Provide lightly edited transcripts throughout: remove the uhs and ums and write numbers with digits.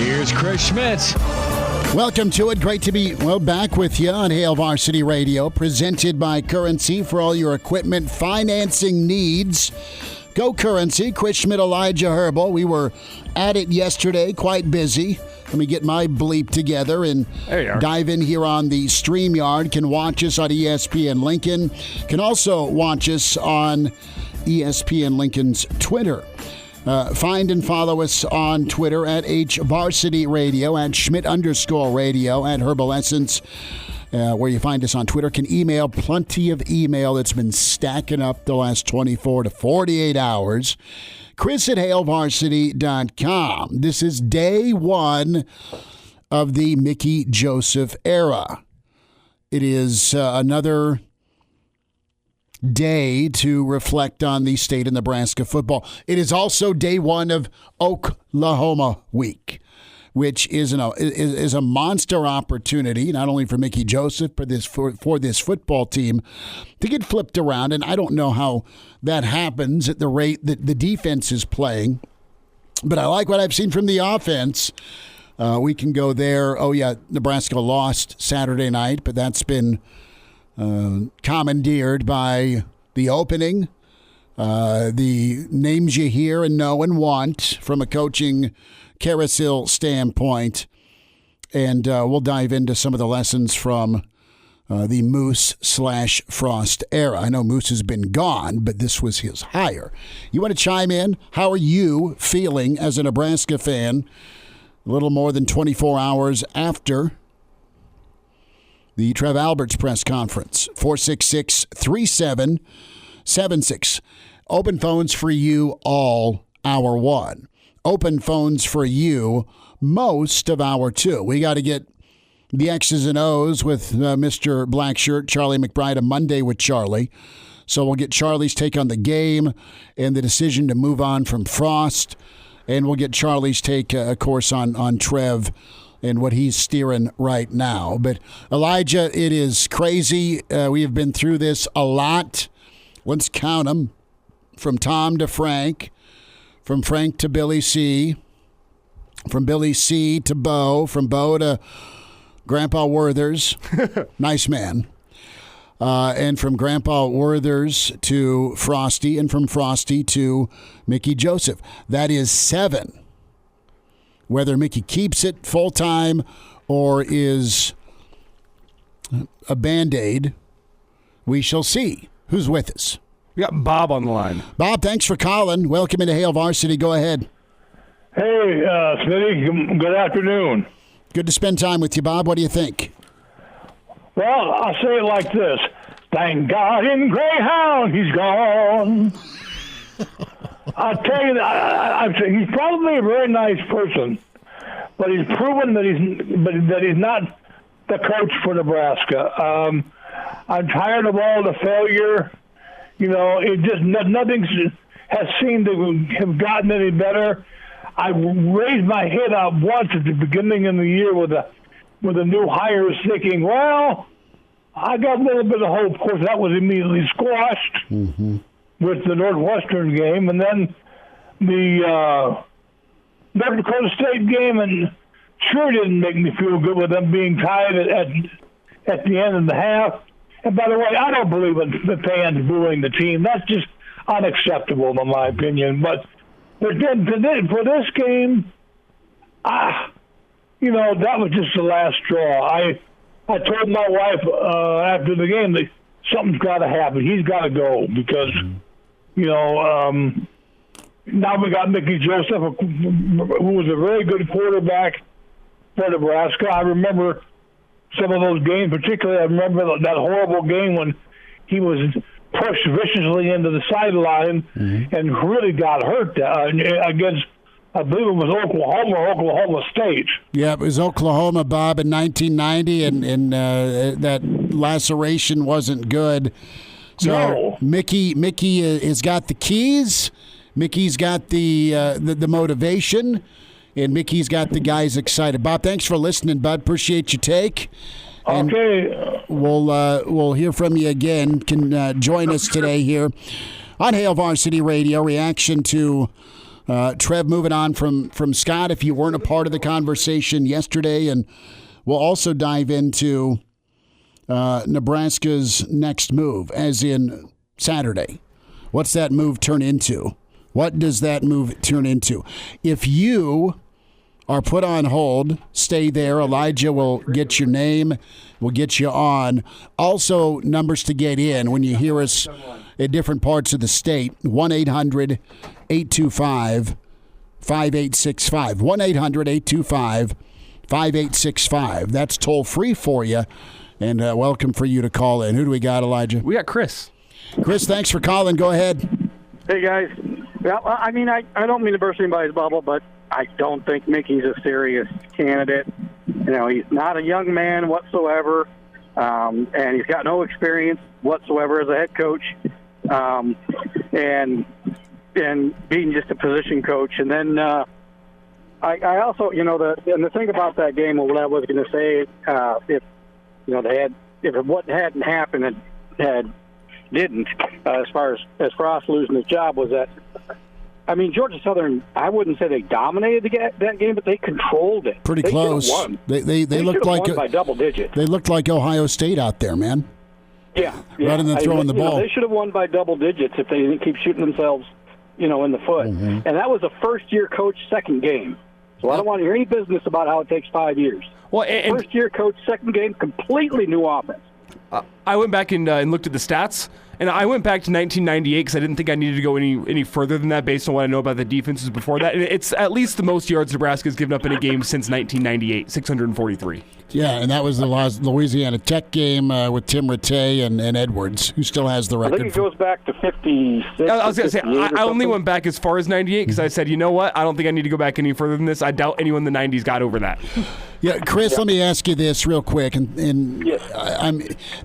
Here's Chris Schmidt. Welcome to it. Great to be back with you on Hail Varsity Radio, presented by Currency for all your equipment financing needs. Go Currency. Chris Schmidt, Elijah Herbel. We were at it yesterday, quite busy. Let me get my bleep together and dive in here on the StreamYard. Can watch us on ESPN Lincoln. Can also watch us on ESPN Lincoln's Twitter. Find and follow us on Twitter at HVarsity Radio, at Schmidt_radio, at Herbal Essence, where you find us on Twitter. Can email, plenty of email that's been stacking up the last 24 to 48 hours. Chris at HailVarsity.com. This is day one of the Mickey Joseph era. It is another day to reflect on the state of Nebraska football. It is also day one of Oklahoma week, which is a monster opportunity, not only for Mickey Joseph, but for this football team to get flipped around. And I don't know how that happens at the rate that the defense is playing, but I like what I've seen from the offense. We can go there. Oh, yeah, Nebraska lost Saturday night, but that's been commandeered by the opening, the names you hear and know and want from a coaching carousel standpoint. And we'll dive into some of the lessons from the Moose/Frost era. I know Moose has been gone, but this was his hire. You want to chime in? How are you feeling as a Nebraska fan a little more than 24 hours after the Trev Alberts press conference? 466-3776. Open phones for you all, hour one. Open phones for you most of hour two. We got to get the X's and O's with Mr. Blackshirt, Charlie McBride, a Monday with Charlie. So we'll get Charlie's take on the game and the decision to move on from Frost. And we'll get Charlie's take, of course, on Trev and what he's steering right now. But, Elijah, it is crazy. We have been through this a lot. Let's count them. From Tom to Frank, from Frank to Billy C., from Billy C. to Bo, from Bo to Grandpa Werthers. Nice man. And from Grandpa Werthers to Frosty, and from Frosty to Mickey Joseph. That is 7. Whether Mickey keeps it full-time or is a Band-Aid, we shall see. Who's with us? We got Bob on the line. Bob, thanks for calling. Welcome into Hail Varsity. Go ahead. Hey, Smitty. Good afternoon. Good to spend time with you, Bob. What do you think? Well, I'll say it like this. Thank God in Greyhound he's gone. I'll tell you, he's probably a very nice person, but he's proven that he's not the coach for Nebraska. I'm tired of all the failure. You know, it just nothing has seemed to have gotten any better. I raised my head up once at the beginning of the year with the new hires, thinking, well, I got a little bit of hope. Of course, that was immediately squashed. Mm-hmm. With the Northwestern game, and then the North Dakota State game, and sure didn't make me feel good with them being tied at the end of the half. And by the way, I don't believe in the fans booing the team. That's just unacceptable in my opinion. But then for this game, that was just the last straw. I told my wife after the game that something's got to happen. He's got to go because. Now we got Mickey Joseph, who was a very good quarterback for Nebraska. I remember some of those games, particularly I remember that horrible game when he was pushed viciously into the sideline and really got hurt against, I believe it was Oklahoma or Oklahoma State. Yeah, it was Oklahoma, Bob, in 1990, and that laceration wasn't good. So no. Mickey has got the keys. Mickey's got the motivation, and Mickey's got the guys excited. Bob, thanks for listening, bud. Appreciate your take. And okay. We'll hear from you again. Can join us today here on Hail Varsity Radio. Reaction to Trev, moving on from Scott, if you weren't a part of the conversation yesterday, and we'll also dive into Nebraska's next move, as in Saturday. What's that move turn into? What does that move turn into? If you are put on hold, stay there. Elijah will get your name. We'll get you on. Also, numbers to get in when you hear us in different parts of the state. 1-800-825-5865. 1-800-825-5865. That's toll free for you. And welcome for you to call in. Who do we got, Elijah? We got Chris. Chris, thanks for calling. Go ahead. Hey, guys. Well, I mean, I don't mean to burst anybody's bubble, but I don't think Mickey's a serious candidate. You know, he's not a young man whatsoever, and he's got no experience whatsoever as a head coach, and being just a position coach. And then I also, you know, the thing about that game, what I was going to say, if you know if what hadn't happened didn't, as far as Frost losing his job, was that, I mean, Georgia Southern, I wouldn't say they dominated that game, but they controlled it. Pretty close. Won. They looked like won by double digits. They looked like Ohio State out there, man. Yeah. Rather than throwing the ball. They should have won by double digits if they didn't keep shooting themselves, you know, in the foot. Mm-hmm. And that was a first-year coach second game. So I don't want to hear any business about how it takes 5 years. Well, and first-year coach second game, completely new offense. I went back and looked at the stats, and I went back to 1998 because I didn't think I needed to go any further than that based on what I know about the defenses before that. And it's at least the most yards Nebraska's given up in a game since 1998, 643. Yeah, and that was the Louisiana Tech game with Tim Rattay and Edwards, who still has the record. I think it goes back to 56. I was going to say, I only went back as far as 98 because I said, you know what? I don't think I need to go back any further than this. I doubt anyone in the 90s got over that. Yeah, Chris, let me ask you this real quick. And Yes.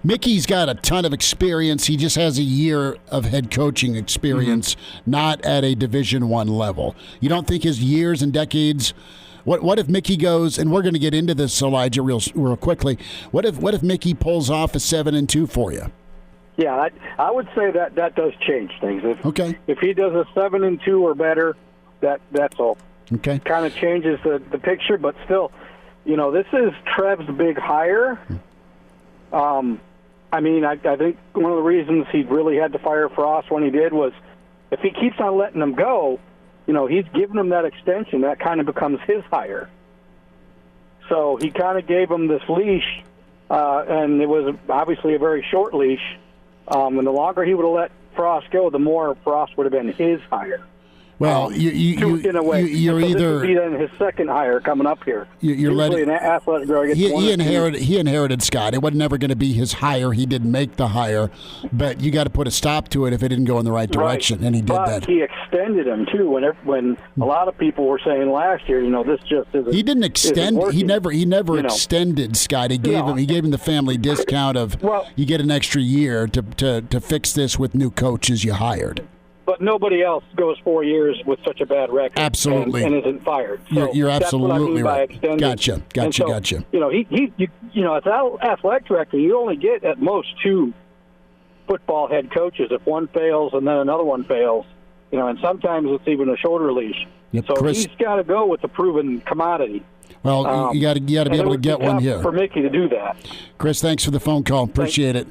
Mickey's got a ton of experience. He just has a year of head coaching experience, not at a Division I level. You don't think his years and decades... What if Mickey goes, and we're going to get into this, Elijah, real quickly. What if Mickey pulls off a 7-2 for you? Yeah, I would say that does change things. If he does a 7-2 or better, that's all. Okay. Kind of changes the picture, but still, you know, this is Trev's big hire. I mean, I think one of the reasons he really had to fire Frost when he did was if he keeps on letting him go, you know, he's giving him that extension. That kind of becomes his hire. So he kind of gave him this leash, and it was obviously a very short leash. And the longer he would have let Frost go, the more Frost would have been his hire. Well, in a way, you're so either this would be then his second hire coming up here. You're letting an athletic director. He inherited Scott. It was never going to be his hire. He didn't make the hire, but you got to put a stop to it if it didn't go in the right direction, right. And he did but that. He extended him too. When a lot of people were saying last year, you know, this just isn't. He didn't extend. He never extended Scott. He gave him the family discount of you get an extra year to fix this with new coaches you hired. But nobody else goes 4 years with such a bad record, absolutely, and isn't fired. So you're absolutely that's what I mean right. By extending. Gotcha. You know, as an athletic director, you only get at most 2 football head coaches. If one fails and then another one fails, you know, and sometimes it's even a shorter leash. Yep, so Chris, he's got to go with the proven commodity. Well, you got to be able to get one here. For Mickey to do that. Chris, thanks for the phone call. Appreciate it.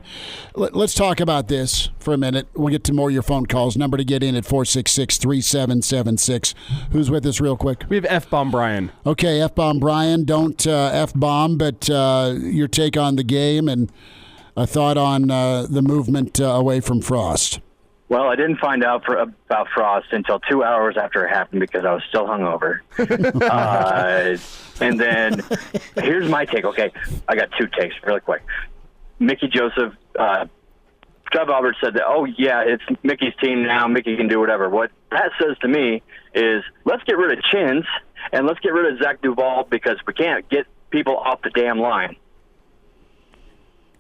Let's talk about this for a minute. We'll get to more of your phone calls. Number to get in at 466-3776. Who's with us real quick? We have F-Bomb Brian. Okay, F-Bomb Brian. Don't F-bomb, but your take on the game and a thought on the movement away from Frost. Well, I didn't find out about Frost until 2 hours after it happened because I was still hungover. And then here's my take. Okay, I got 2 takes really quick. Mickey Joseph, Trev Albert said that, oh, yeah, it's Mickey's team now. Mickey can do whatever. What that says to me is let's get rid of Chins and let's get rid of Zach Duval because we can't get people off the damn line.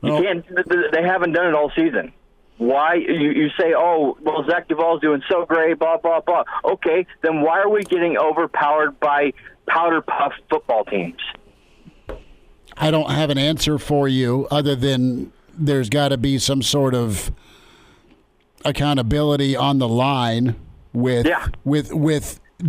You can't. They haven't done it all season. Why you say, oh, well, Zach Duval's doing so great, blah, blah, blah. Okay, then why are we getting overpowered by powder puff football teams? I don't have an answer for you other than there's got to be some sort of accountability on the line with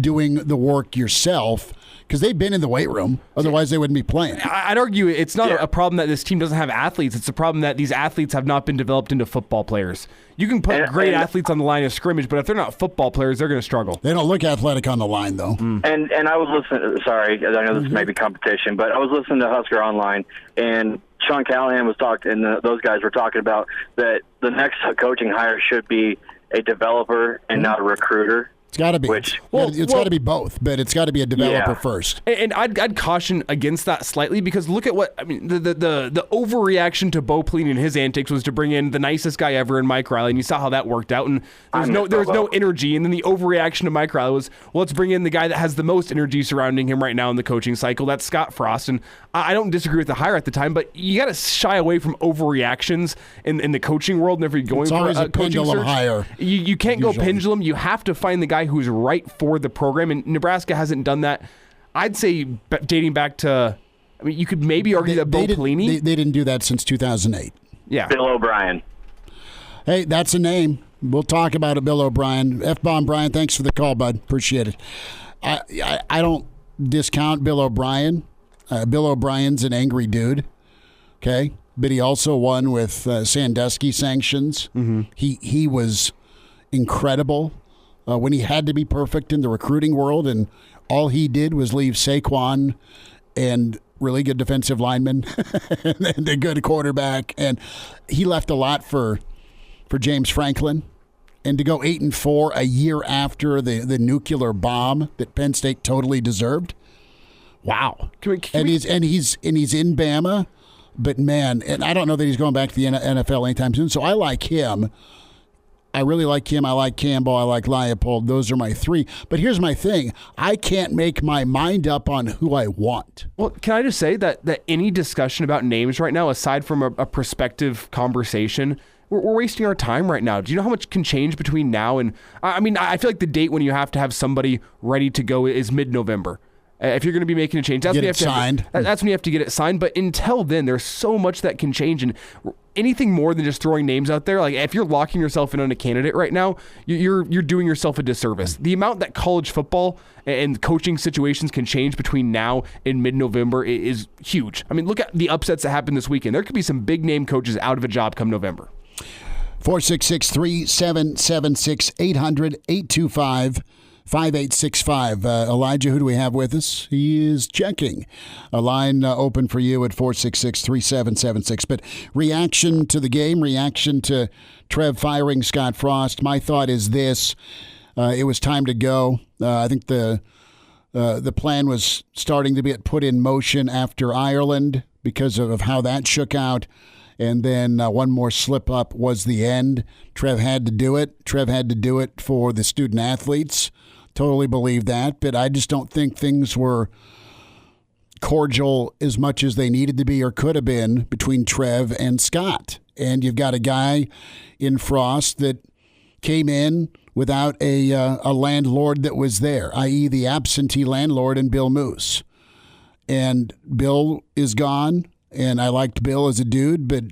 doing the work yourself because they've been in the weight room. Otherwise, they wouldn't be playing. I'd argue it's not a problem that this team doesn't have athletes. It's a problem that these athletes have not been developed into football players. You can put great athletes on the line of scrimmage, but if they're not football players, they're going to struggle. They don't look athletic on the line, though. And I was listening. Sorry, I know this may be competition, but I was listening to Husker Online, and Sean Callahan was talking, and those guys were talking about that the next coaching hire should be a developer and not a recruiter. It's got to be. It's got to be both, but it's got to be a developer first. And I'd caution against that slightly because look at what I mean. The overreaction to Bo Pelini and his antics was to bring in the nicest guy ever in Mike Riley, and you saw how that worked out. And there was no energy. And then the overreaction to Mike Riley was, well, let's bring in the guy that has the most energy surrounding him right now in the coaching cycle. That's Scott Frost. And I don't disagree with the hire at the time, but you got to shy away from overreactions in the coaching world. Whenever you're going for a coaching search, hire. You can't go pendulum. You have to find the guy who's right for the program, and Nebraska hasn't done that. I'd say dating back to, I mean, you could maybe argue that Bo Pelini. They didn't do that since 2008. Yeah. Bill O'Brien. Hey, that's a name. We'll talk about it, Bill O'Brien. F-Bomb Brian, thanks for the call, bud. Appreciate it. I don't discount Bill O'Brien. Bill O'Brien's an angry dude, okay? But he also won with Sandusky sanctions. Mm-hmm. He was incredible when he had to be perfect in the recruiting world, and all he did was leave Saquon and really good defensive linemen and a good quarterback. And he left a lot for James Franklin. And to go 8-4 a year after the nuclear bomb that Penn State totally deserved. Wow. He's in Bama, but man, and I don't know that he's going back to the NFL anytime soon. So I like him. I really like him. I like Campbell. I like Leipold. Those are my three. But here's my thing. I can't make my mind up on who I want. Well, can I just say that any discussion about names right now, aside from a prospective conversation, we're wasting our time right now. Do you know how much can change between now and... I mean, I feel like the date when you have to have somebody ready to go is mid-November. If you're going to be making a change, that's when you have to signed. That's when you have to get it signed. But until then, there's so much that can change, and anything more than just throwing names out there. Like if you're locking yourself in on a candidate right now, you're doing yourself a disservice. The amount that college football and coaching situations can change between now and mid-November is huge. I mean, look at the upsets that happened this weekend. There could be some big name coaches out of a job come November. 466-3776-800-825-5865. Elijah, who do we have with us? He is checking. A line open for you at 466-3776. But reaction to the game, reaction to Trev firing Scott Frost. My thought is this. It was time to go. I think the plan was starting to get put in motion after Ireland because of how that shook out. And then one more slip up was the end. Trev had to do it. Trev had to do it for the student athletes. Totally believe that. But I just don't think things were cordial as much as they needed to be or could have been between Trev and Scott. And you've got a guy in Frost that came in without a landlord that was there, i.e. the absentee landlord in Bill Moose. And Bill is gone. And I liked Bill as a dude, but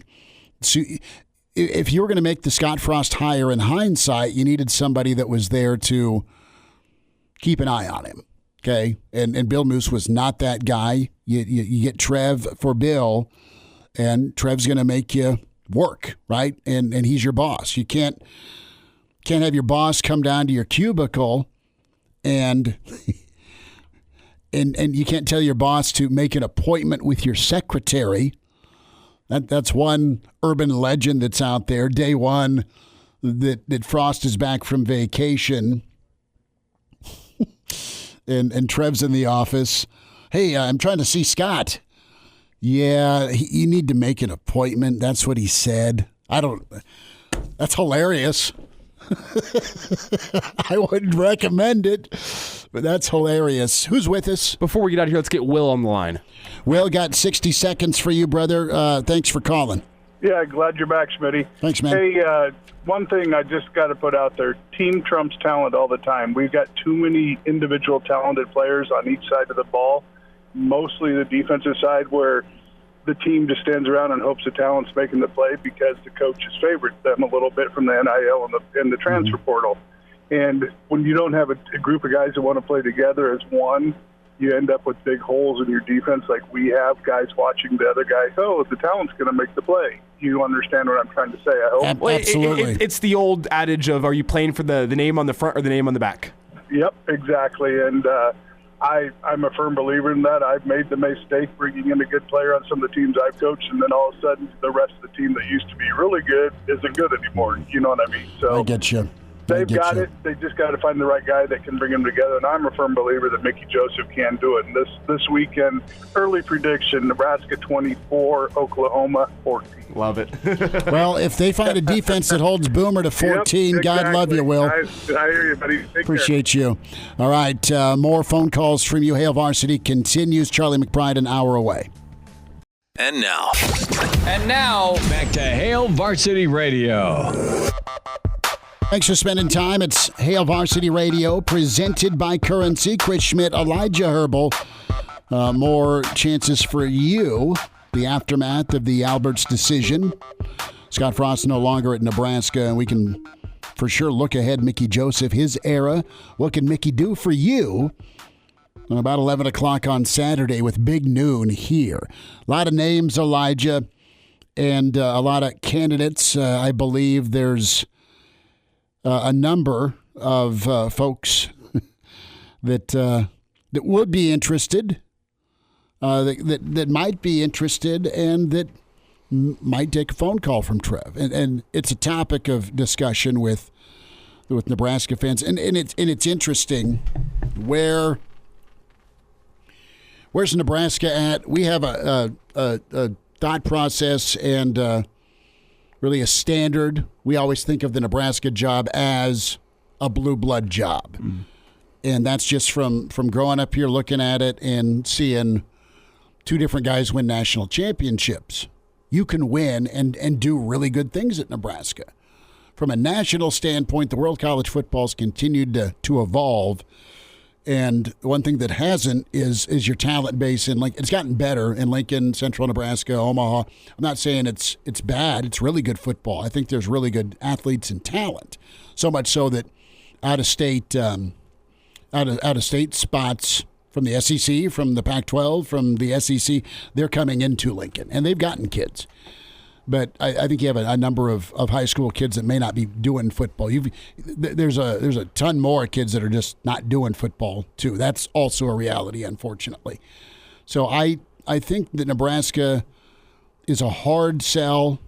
if you were going to make the Scott Frost hire in hindsight, you needed somebody that was there to keep an eye on him, okay? And Bill Moose was not that guy. You get Trev for Bill, and Trev's going to make you work, right? And he's your boss. You can't have your boss come down to your cubicle and... And you can't tell your boss to make an appointment with your secretary. That's one urban legend that's out there. Day one that Frost is back from vacation. and Trev's in the office. Hey, I'm trying to see Scott. Yeah, you need to make an appointment. That's what he said. That's hilarious. I wouldn't recommend it, but that's hilarious. Who's with us? Before we get out of here, let's get Will on the line. Will, got 60 seconds for you, brother. Thanks for calling. Yeah, glad you're back, Schmitty. Thanks, man. Hey, one thing I just got to put out there, team trumps talent all the time. We've got too many individual talented players on each side of the ball, mostly the defensive side, where the team just stands around and hopes the talent's making the play because the coaches favorite them a little bit from the NIL and the transfer portal. And when you don't have a group of guys that want to play together as one, you end up with big holes in your defense like we have, guys watching the other guys. Oh, the talent's going to make the play. You understand what I'm trying to say, I hope. Absolutely. It's the old adage of, are you playing for the name on the front or the name on the back? Yep, exactly. And I'm a firm believer in that. I've made the mistake bringing in a good player on some of the teams I've coached, and then all of a sudden the rest of the team that used to be really good isn't good anymore. You know what I mean? So I get you. They've got it. They just got to find the right guy that can bring them together. And I'm a firm believer that Mickey Joseph can do it. And this weekend, early prediction, Nebraska 24, Oklahoma 14. Love it. Well, if they find a defense that holds Boomer to 14, yep, God love you, Will. I hear you, buddy. Take Appreciate you. All right, more phone calls from you. Hail Varsity continues. Charlie McBride, an hour away. And now, back to Hail Varsity Radio. Thanks for spending time. It's Hail Varsity Radio, presented by Currency. Chris Schmidt, Elijah Herbel. More chances for you. The aftermath of the Alberts decision. Scott Frost no longer at Nebraska, and we can for sure look ahead. Mickey Joseph, his era. What can Mickey do for you? About 11 o'clock on Saturday with Big Noon here. A lot of names, Elijah, and a lot of candidates. I believe there's a number of folks that would be interested, that might be interested, and that might take a phone call from Trev. And it's a topic of discussion with Nebraska fans. And it's interesting where's Nebraska at? We have a thought process and really a standard. We always think of the Nebraska job as a blue blood job. Mm. And that's just from growing up here, looking at it and seeing two different guys win national championships. You can win and do really good things at Nebraska. From a national standpoint, the world of college football's continued to evolve. And one thing that hasn't is your talent base in Lincoln. It's gotten better in Lincoln, Central Nebraska, Omaha. I'm not saying it's bad. It's really good football. I think there's really good athletes and talent. So much so that out of state spots from the SEC, from the Pac-12, from the SEC, they're coming into Lincoln, and they've gotten kids. But I think you have a number of high school kids that may not be doing football. There's a ton more kids that are just not doing football too. That's also a reality, unfortunately. So I think that Nebraska is a hard sell,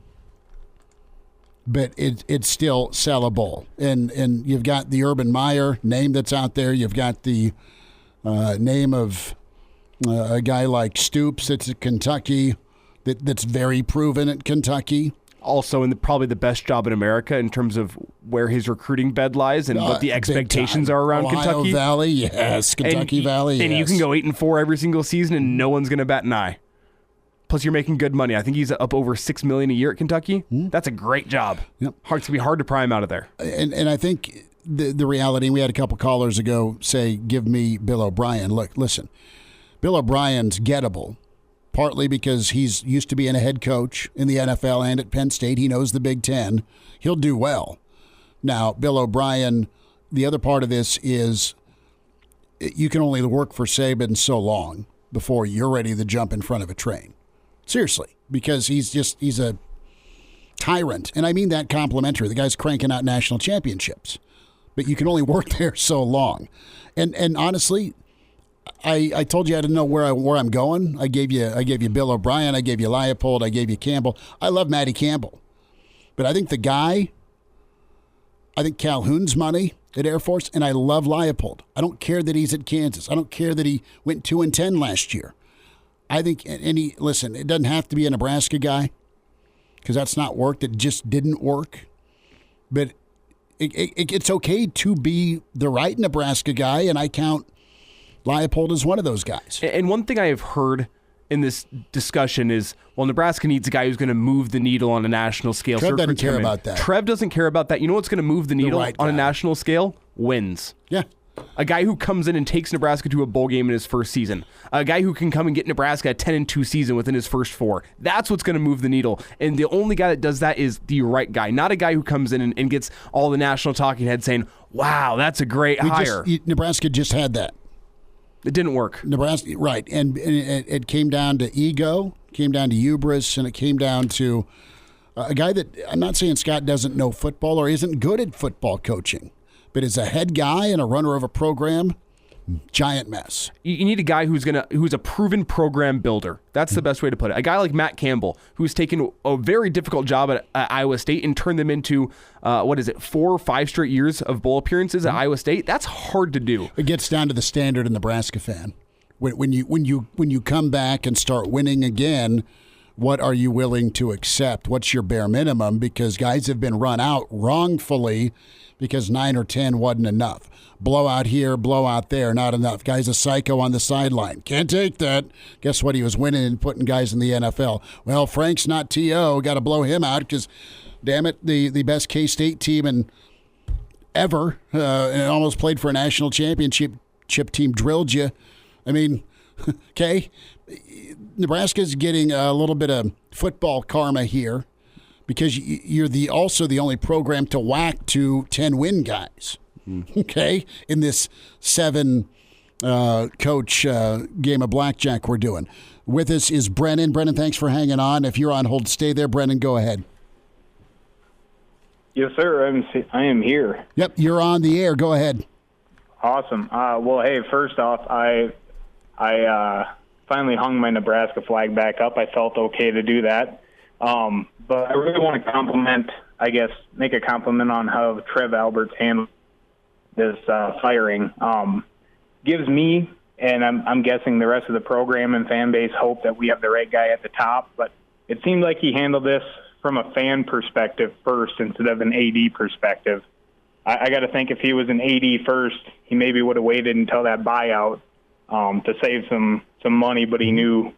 but it's still sellable. And you've got the Urban Meyer name that's out there. You've got the name of a guy like Stoops that's at Kentucky. That's very proven at Kentucky. Also in probably the best job in America in terms of where his recruiting bed lies and what the expectations are around Ohio Kentucky. Valley, yes. Kentucky Valley, yes. And you can go 8-4 every single season and no one's going to bat an eye. Plus you're making good money. I think he's up over $6 million a year at Kentucky. That's a great job. Yep. It's going to be hard to pry him out of there. And I think the reality, we had a couple callers ago say, give me Bill O'Brien. Look, listen, Bill O'Brien's gettable. Partly because he's used to being a head coach in the NFL and at Penn State. He knows the Big Ten. He'll do well. Now, Bill O'Brien, the other part of this is you can only work for Saban so long before you're ready to jump in front of a train. Seriously, because he's a tyrant. And I mean that complimentary. The guy's cranking out national championships. But you can only work there so long. And honestly, I told you I didn't know where I'm going. I gave you Bill O'Brien. I gave you Leipold. I gave you Campbell. I love Matty Campbell, but I think Calhoun's money at Air Force, and I love Leipold. I don't care that he's at Kansas. I don't care that he went 2-10 last year. I think, listen, it doesn't have to be a Nebraska guy because that's not worked. It just didn't work, but it's okay to be the right Nebraska guy, and I count Leipold is one of those guys. And one thing I have heard in this discussion is, well, Nebraska needs a guy who's going to move the needle on a national scale. Trev doesn't care about that. Trev doesn't care about that. You know what's going to move the needle on a national scale? Wins. Yeah. A guy who comes in and takes Nebraska to a bowl game in his first season. A guy who can come and get Nebraska a 10-2 season within his first 4. That's what's going to move the needle. And the only guy that does that is the right guy, not a guy who comes in and gets all the national talking heads saying, wow, that's a great hire. Nebraska just had that. It didn't work. Nebraska, right. And it came down to ego, came down to hubris, and it came down to a guy that, I'm not saying Scott doesn't know football or isn't good at football coaching, but as a head guy and a runner of a program, giant mess. You need a guy who's a proven program builder. That's the best way to put it. A guy like Matt Campbell, who's taken a very difficult job at Iowa State and turned them into 4 or 5 straight years of bowl appearances at Iowa State. That's hard to do. It gets down to the standard of Nebraska fan. When you come back and start winning again, what are you willing to accept? What's your bare minimum? Because guys have been run out wrongfully because 9 or 10 wasn't enough. Blowout here, blowout there, not enough. Guy's a psycho on the sideline. Can't take that. Guess what? He was winning and putting guys in the NFL. Well, Frank's not T.O. Got to blow him out because, damn it, the best K-State team ever and almost played for a national championship team drilled you. I mean, okay, Nebraska's getting a little bit of football karma here because you're also the only program to whack 2 10-win guys, okay, in this 7-coach game of blackjack we're doing. With us is Brennan. Brennan, thanks for hanging on. If you're on hold, stay there. Brennan, go ahead. Yes, sir. I am here. Yep, you're on the air. Go ahead. Awesome. Well, hey, first off, I finally hung my Nebraska flag back up. I felt okay to do that. But I really want to make a compliment on how Trev Alberts handled this firing. Gives me, and I'm guessing the rest of the program and fan base, hope that we have the right guy at the top. But it seemed like he handled this from a fan perspective first instead of an AD perspective. I got to think if he was an AD first, he maybe would have waited until that buyout to save some money, but he knew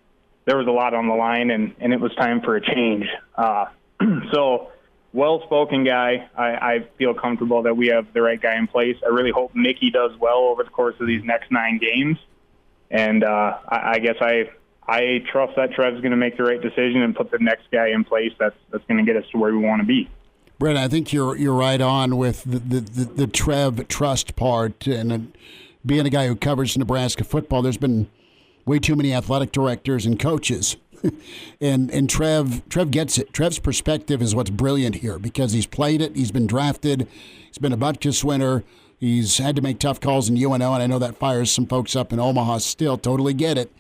there was a lot on the line, and it was time for a change. So, well-spoken guy. I feel comfortable that we have the right guy in place. I really hope Mickey does well over the course of these next 9 games. And I guess I trust that Trev's going to make the right decision and put the next guy in place that's going to get us to where we want to be. Brett, I think you're right on with the Trev trust part, and being a guy who covers Nebraska football, there's been way too many athletic directors and coaches, and Trev gets it. Trev's perspective is what's brilliant here because he's played it, he's been drafted, he's been a Butkus winner, he's had to make tough calls in UNO, and I know that fires some folks up in Omaha still. Totally get it,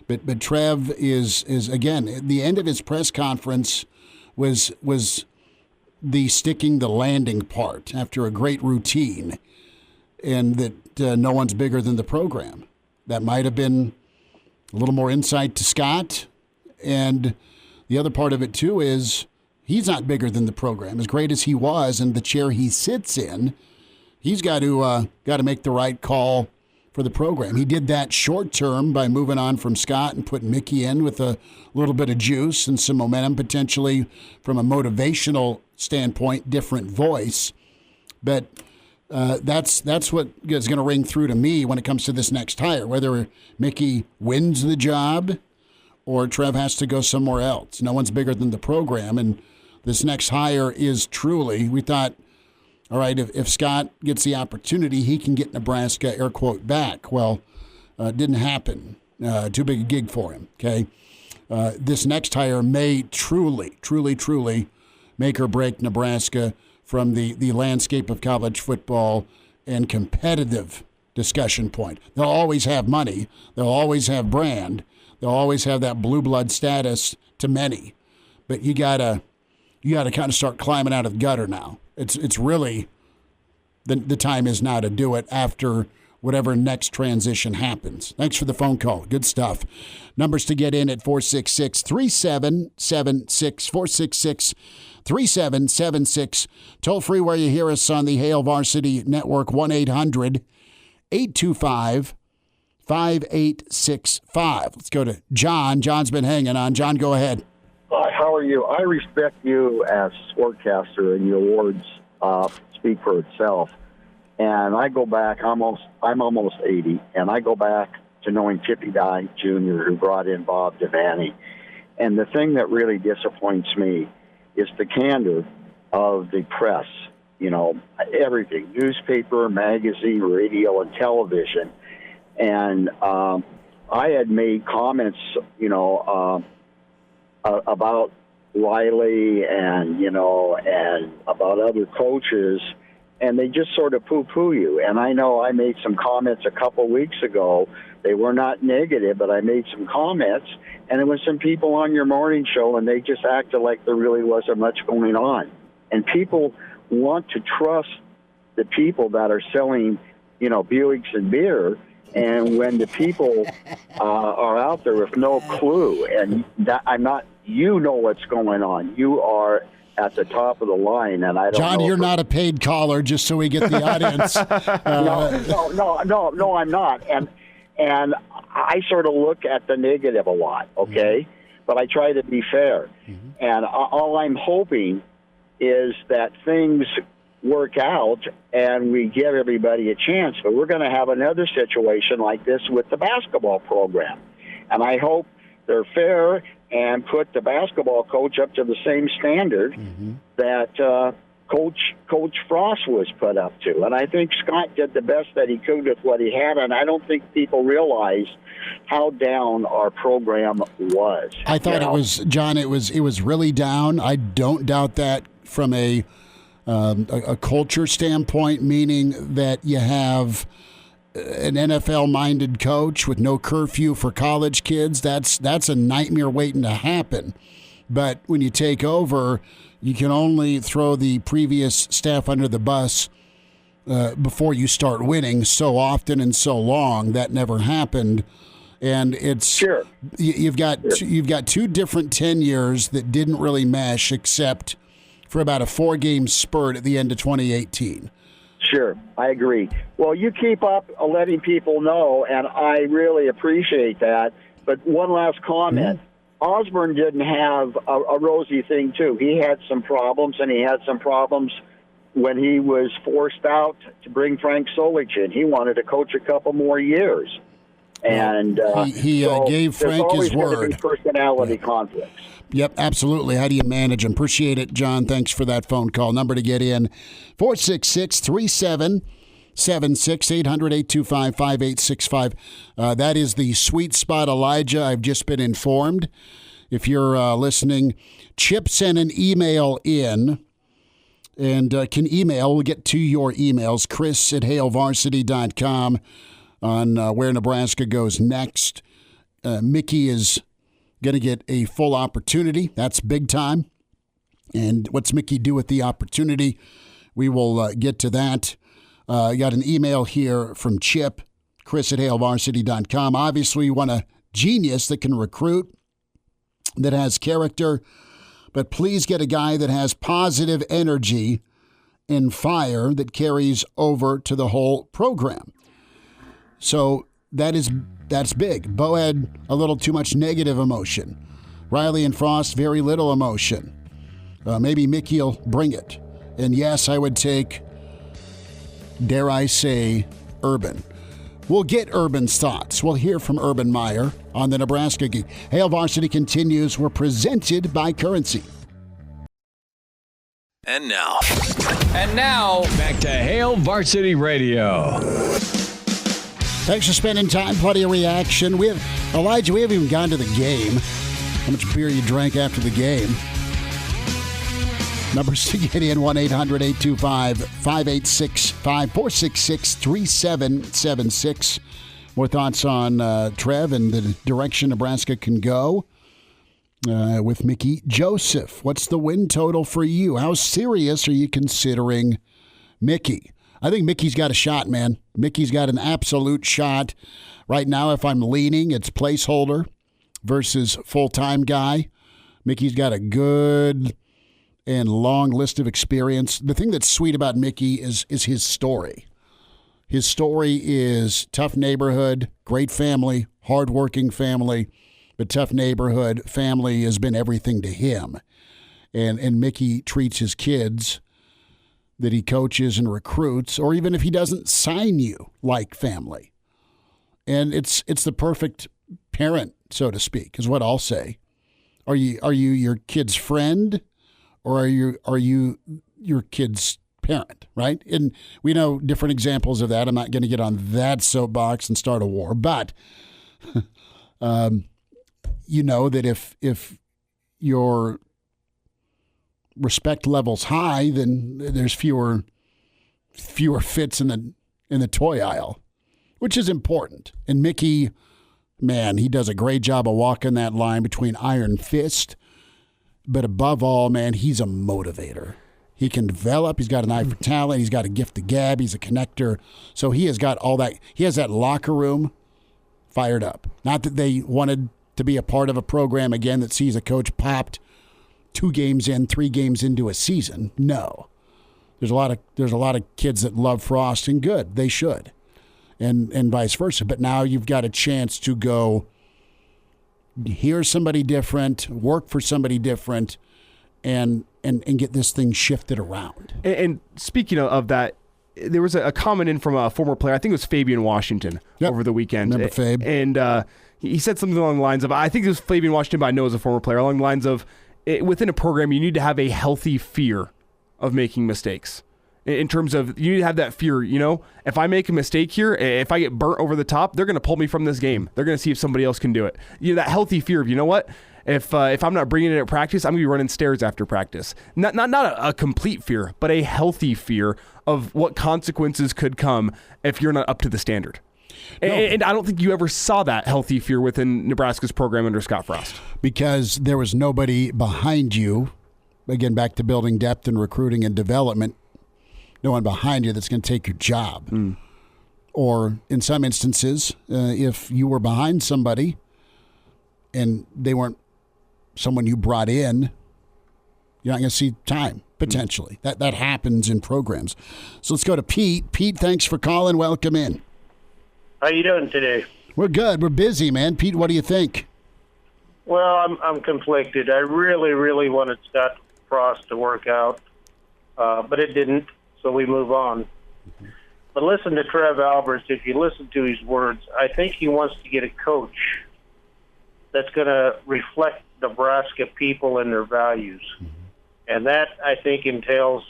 but Trev is again at the end of his press conference was the sticking the landing part after a great routine, and that no one's bigger than the program. That might have been a little more insight to Scott, and the other part of it too is he's not bigger than the program. As great as he was and the chair he sits in, he's got to make the right call for the program. He did that short term by moving on from Scott and putting Mickey in with a little bit of juice and some momentum, potentially from a motivational standpoint, different voice. But that's what is going to ring through to me when it comes to this next hire, whether Mickey wins the job or Trev has to go somewhere else. No one's bigger than the program, and this next hire is truly, we thought, all right, if Scott gets the opportunity, he can get Nebraska, air quote, back. Well, it didn't happen. Too big a gig for him, okay? This next hire may truly make or break Nebraska from the landscape of college football and competitive discussion point. They'll always have money. They'll always have brand. They'll always have that blue blood status to many. But you gotta kind of start climbing out of the gutter now. It's really the time is now to do it after whatever next transition happens. Thanks for the phone call. Good stuff. Numbers to get in at 466-3776, 466-3776. Toll free where you hear us on the Hail Varsity Network, 1-800-825-5865. Let's go to John. John's been hanging on. John, go ahead. Hi, how are you? I respect you as sportcaster, and your awards speak for itself. And I go back I'm almost 80, and I go back to knowing Chippy Dye Jr., who brought in Bob Devaney. And the thing that really disappoints me is the candor of the press, everything, newspaper, magazine, radio, and television. And I had made comments, about Riley and about other coaches, and they just sort of poo-poo you. And I know I made some comments a couple weeks ago. They were not negative, but I made some comments, and there was some people on your morning show, and they just acted like there really wasn't much going on. And people want to trust the people that are selling, Buicks and beer. And when the people are out there with no clue, and you know what's going on. You are at the top of the line, and I don't John, know. you're not a paid caller, just so we get the audience. No, I'm not. And I sort of look at the negative a lot, okay? Mm-hmm. But I try to be fair. Mm-hmm. And all I'm hoping is that things work out and we give everybody a chance. But we're going to have another situation like this with the basketball program. And I hope they're fair and put the basketball coach up to the same standard that Coach Frost was put up to. And I think Scott did the best that he could with what he had, and I don't think people realize how down our program was. I thought it was, John, it was really down. I don't doubt that from a culture standpoint, meaning that you have an NFL-minded coach with no curfew for college kids. That's a nightmare waiting to happen. But when you take over, you can only throw the previous staff under the bus before you start winning so often and so long. That never happened. And it's sure you've got two different tenures that didn't really mesh, except for about a 4-game spurt at the end of 2018. Sure, I agree. Well, you keep up letting people know, and I really appreciate that. But one last comment. Osborne didn't have a rosy thing, too. He had some problems, and he had some problems when he was forced out to bring Frank Solich in. He wanted to coach a couple more years. And he gave Frank his word. There's always personality conflicts. Yep, absolutely. How do you manage them? Appreciate it, John. Thanks for that phone call. Number to get in, 466-3776, 800-825-5865. That is the sweet spot, Elijah. I've just been informed. If you're listening, Chip sent an email in, and can email. We'll get to your emails, chris@HaleVarsity.com on where Nebraska goes next. Mickey is going to get a full opportunity. That's big time. And what's Mickey do with the opportunity? We will get to that. I got an email here from Chip, chris@HaleVarsity.com. Obviously, you want a genius that can recruit, that has character, but please get a guy that has positive energy and fire that carries over to the whole program. So that's big. Bo had a little too much negative emotion. Riley and Frost, very little emotion. Maybe Mickey will bring it. And yes, I would take, dare I say, Urban. We'll get Urban's thoughts. We'll hear from Urban Meyer on the Nebraska Geek. Hale Varsity continues. We're presented by Currency. And now, back to Hale Varsity Radio. Thanks for spending time. Plenty of reaction. Elijah, we haven't even gone to the game. How much beer you drank after the game? Numbers to get in, 1-800-825-5865, 466-3776. More thoughts on Trev and the direction Nebraska can go with Mickey Joseph. What's the win total for you? How serious are you considering Mickey? I think Mickey's got a shot, man. Mickey's got an absolute shot. Right now, if I'm leaning, it's placeholder versus full-time guy. Mickey's got a good and long list of experience. The thing that's sweet about Mickey is his story. His story is tough neighborhood, great family, hardworking family, but tough neighborhood. Family has been everything to him. And Mickey treats his kids that he coaches and recruits, or even if he doesn't sign you like family. And it's the perfect parent, so to speak, is what I'll say. Are you your kid's friend, or are you your kid's parent, right? And we know different examples of that. I'm not going to get on that soapbox and start a war, but you know that if your respect level's high, then there's fewer fits in the toy aisle, which is important. And Mickey, man, he does a great job of walking that line between iron fist, but above all, man, he's a motivator. He can develop. He's got an eye for talent. He's got a gift of gab. He's a connector. So he has got all that. He has that locker room fired up. Not that they wanted to be a part of a program again that sees a coach popped 2 games in, 3 games into a season. No. There's a lot of kids that love Frost, and good. They should. And vice versa. But now you've got a chance to go hear somebody different, work for somebody different, and get this thing shifted around. And speaking of that, there was a comment in from a former player, I think it was Fabian Washington, over the weekend. Remember Fabe? And he said something along the lines of, I think it was Fabian Washington, but I know as a former player, along the lines of, within a program, you need to have a healthy fear of making mistakes. In terms of, you need to have that fear, if I make a mistake here, if I get burnt over the top, they're going to pull me from this game. They're going to see if somebody else can do it. That healthy fear of, you know what? If I'm not bringing it at practice, I'm going to be running stairs after practice. Not a complete fear, but a healthy fear of what consequences could come if you're not up to the standard. No. And I don't think you ever saw that healthy fear within Nebraska's program under Scott Frost. Because there was nobody behind you, again, back to building depth and recruiting and development, no one behind you that's going to take your job. Or in some instances, if you were behind somebody and they weren't someone you brought in, you're not going to see time, potentially. That happens in programs. So let's go to Pete. Pete, thanks for calling. Welcome in. How you doing today? We're good. We're busy, man. Pete, what do you think? Well, I'm conflicted. I really, really wanted Scott Frost to work out, but it didn't, so we move on. But listen to Trev Alberts. If you listen to his words, I think he wants to get a coach that's going to reflect Nebraska people and their values. And that, I think, entails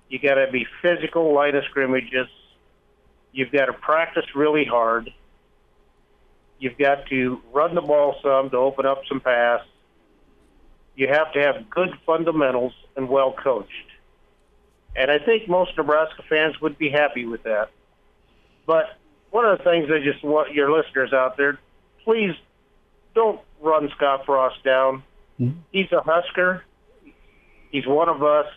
you got to be physical, line of scrimmages. You've got to practice really hard. You've got to run the ball some to open up some pass. You have to have good fundamentals and well coached. And I think most Nebraska fans would be happy with that. But one of the things I just want your listeners out there, please don't run Scott Frost down. He's a Husker. He's one of us.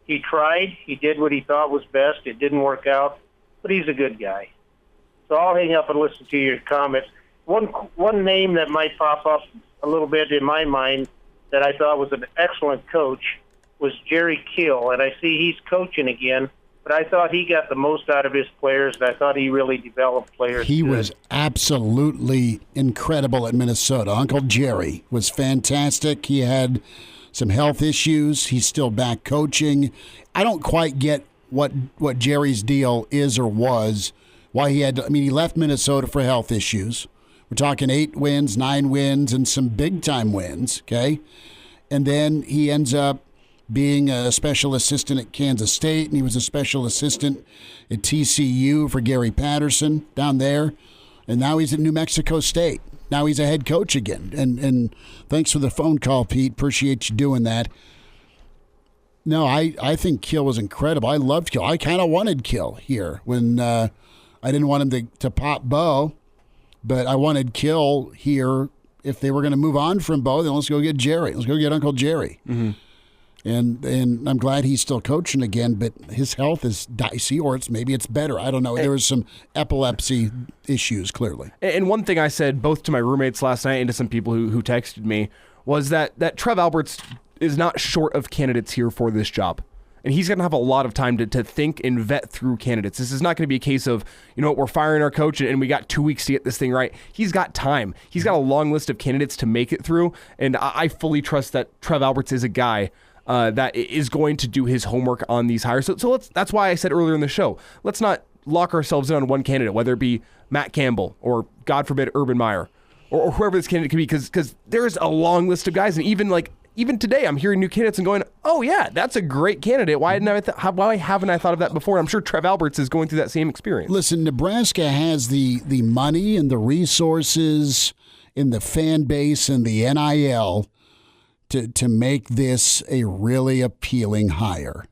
He tried. He did what he thought was best. It didn't work out, but he's a good guy. So I'll hang up and listen to your comments. One name that might pop up a little bit in my mind that I thought was an excellent coach was Jerry Kill, and I see he's coaching again, but I thought he got the most out of his players, and I thought he really developed players. He was absolutely incredible at Minnesota. Uncle Jerry was fantastic. He had some health issues. He's still back coaching. I don't quite get what Jerry's deal is or was, why he had to, he left Minnesota for health issues. We're talking 8 wins, 9 wins, and some big-time wins, okay? And then he ends up being a special assistant at Kansas State, and he was a special assistant at TCU for Gary Patterson down there, and now he's at New Mexico State. Now he's a head coach again. And thanks for the phone call, Pete. Appreciate you doing that. No, I think Kill was incredible. I loved Kill. I kind of wanted Kill here when I didn't want him to pop Bo, but I wanted Kill here. If they were going to move on from Bo, then let's go get Jerry. Let's go get Uncle Jerry. And I'm glad he's still coaching again, but his health is dicey, or maybe it's better. I don't know. There was some epilepsy issues, clearly. And one thing I said both to my roommates last night and to some people who texted me was that Trev Alberts is not short of candidates here for this job. And he's going to have a lot of time to think and vet through candidates. This is not going to be a case of, we're firing our coach and we got 2 weeks to get this thing right. He's got time. He's got a long list of candidates to make it through. And I fully trust that Trev Alberts is a guy that is going to do his homework on these hires. So that's why I said earlier in the show, let's not lock ourselves in on one candidate, whether it be Matt Campbell or, God forbid, Urban Meyer or whoever this candidate could be, because there's a long list of guys, and even today, I'm hearing new candidates and going, oh, yeah, that's a great candidate. Why haven't I thought of that before? I'm sure Trev Alberts is going through that same experience. Listen, Nebraska has the money and the resources and the fan base and the NIL to make this a really appealing hire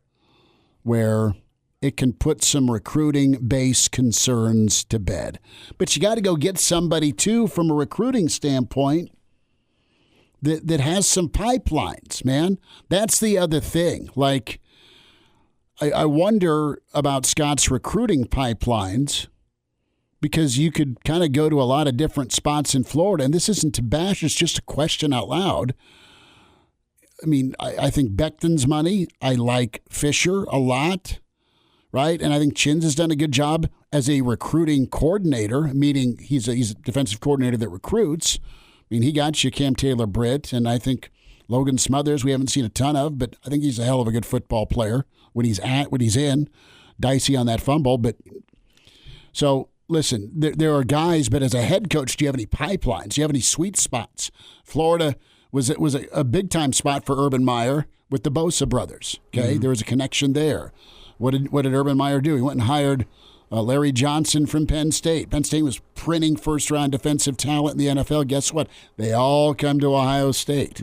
where it can put some recruiting-based concerns to bed. But you got to go get somebody, too, from a recruiting standpoint, that has some pipelines, man. That's the other thing. Like, I wonder about Scott's recruiting pipelines because you could kind of go to a lot of different spots in Florida, and this isn't to bash, it's just a question out loud. I mean, I think Becton's money. I like Fisher a lot, right? And I think Chins has done a good job as a recruiting coordinator, meaning he's a defensive coordinator that recruits. I mean, he got you Cam Taylor-Britt, and I think Logan Smothers we haven't seen a ton of, but I think he's a hell of a good football player when he's in. Dicey on that fumble. But so, listen, there are guys, but as a head coach, do you have any pipelines? Do you have any sweet spots? Florida was a big-time spot for Urban Meyer with the Bosa brothers. Okay, There was a connection there. What did Urban Meyer do? He went and hired Larry Johnson from Penn State. Penn State was printing first-round defensive talent in the NFL. Guess what? They all come to Ohio State,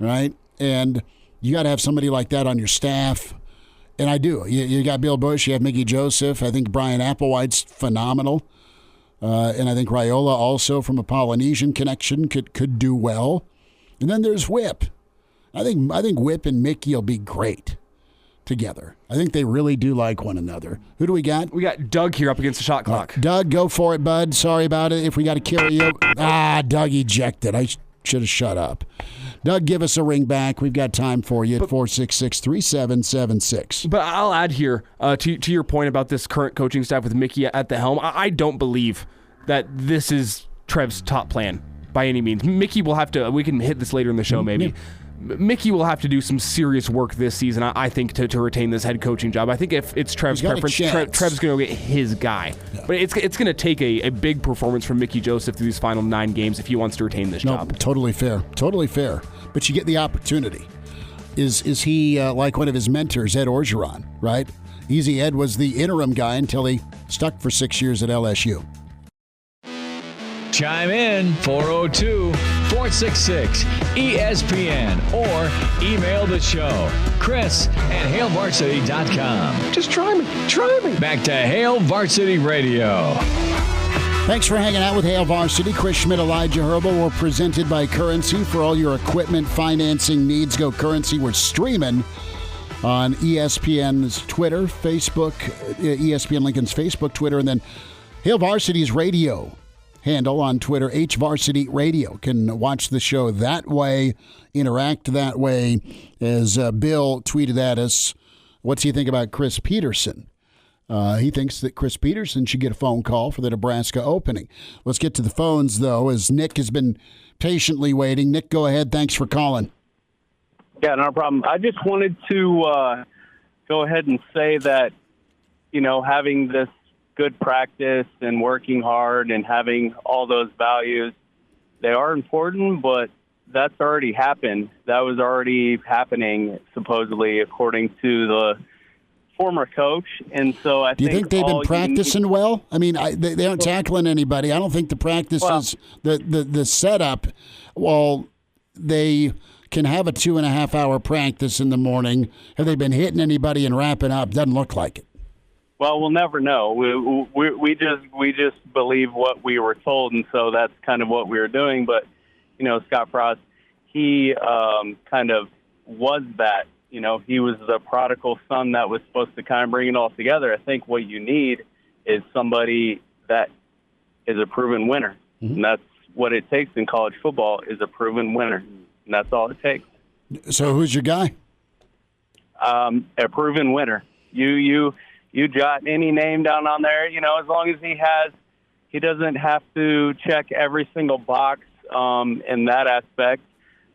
right? And you got to have somebody like that on your staff. And I do. You got Bill Bush. You have Mickey Joseph. I think Brian Applewhite's phenomenal. And I think Raiola also from a Polynesian connection could do well. And then there's Whip. I think Whip and Mickey will be great together. I think they really do like one another. Who do we got? We got Doug here up against the shot clock. Doug, go for it, bud. Sorry about it. If we got to carry you. Doug ejected. I should have shut up. Doug, give us a ring back. We've got time for you at 466-3776. But I'll add here to your point about this current coaching staff with Mickey at the helm. I don't believe that this is Trev's top plan by any means. Mickey will have to, we can hit this later in the show maybe. Yeah. Mickey will have to do some serious work this season, I think, to retain this head coaching job. I think if it's Trev's preference, Trev's going to get his guy. Yeah. But it's going to take a big performance from Mickey Joseph through these final 9 games if he wants to retain this job. Totally fair. Totally fair. But you get the opportunity. Is he like one of his mentors, Ed Orgeron, right? Easy Ed was the interim guy until he stuck for 6 years at LSU. Chime in 402-466-ESPN or email the show, Chris at HailVarsity.com. Just try me. Back to Hail Varsity Radio. Thanks for hanging out with Hail Varsity. Chris Schmidt, Elijah Herbel. We're presented by Currency. For all your equipment financing needs, go Currency. We're streaming on ESPN's Twitter, Facebook, ESPN Lincoln's Facebook, Twitter, and then Hail Varsity's radio handle on Twitter, HVarsity Radio. Can watch the show that way, interact that way. As Bill tweeted at us, what's he think about Chris Peterson? He thinks that Chris Peterson should get a phone call for the Nebraska opening. Let's get to the phones, though, as Nick has been patiently waiting. Nick, go ahead. Thanks for calling. Yeah, no problem. I just wanted to go ahead and say that, having this good practice and working hard and having all those values, they are important, but that's already happened. That was already happening, supposedly, according to the former coach. And so I think... Do you think they've been practicing well? I mean, they aren't tackling anybody. I don't think the practice is the setup. Well, they can have a 2.5-hour practice in the morning. Have they been hitting anybody and wrapping up? Doesn't look like it. Well, we'll never know. We just believe what we were told, and so that's kind of what we were doing. But Scott Frost, he kind of was that. He was the prodigal son that was supposed to kind of bring it all together. I think what you need is somebody that is a proven winner, and that's what it takes in college football is a proven winner, and that's all it takes. So, who's your guy? A proven winner. You jot any name down on there, as long as he doesn't have to check every single box in that aspect.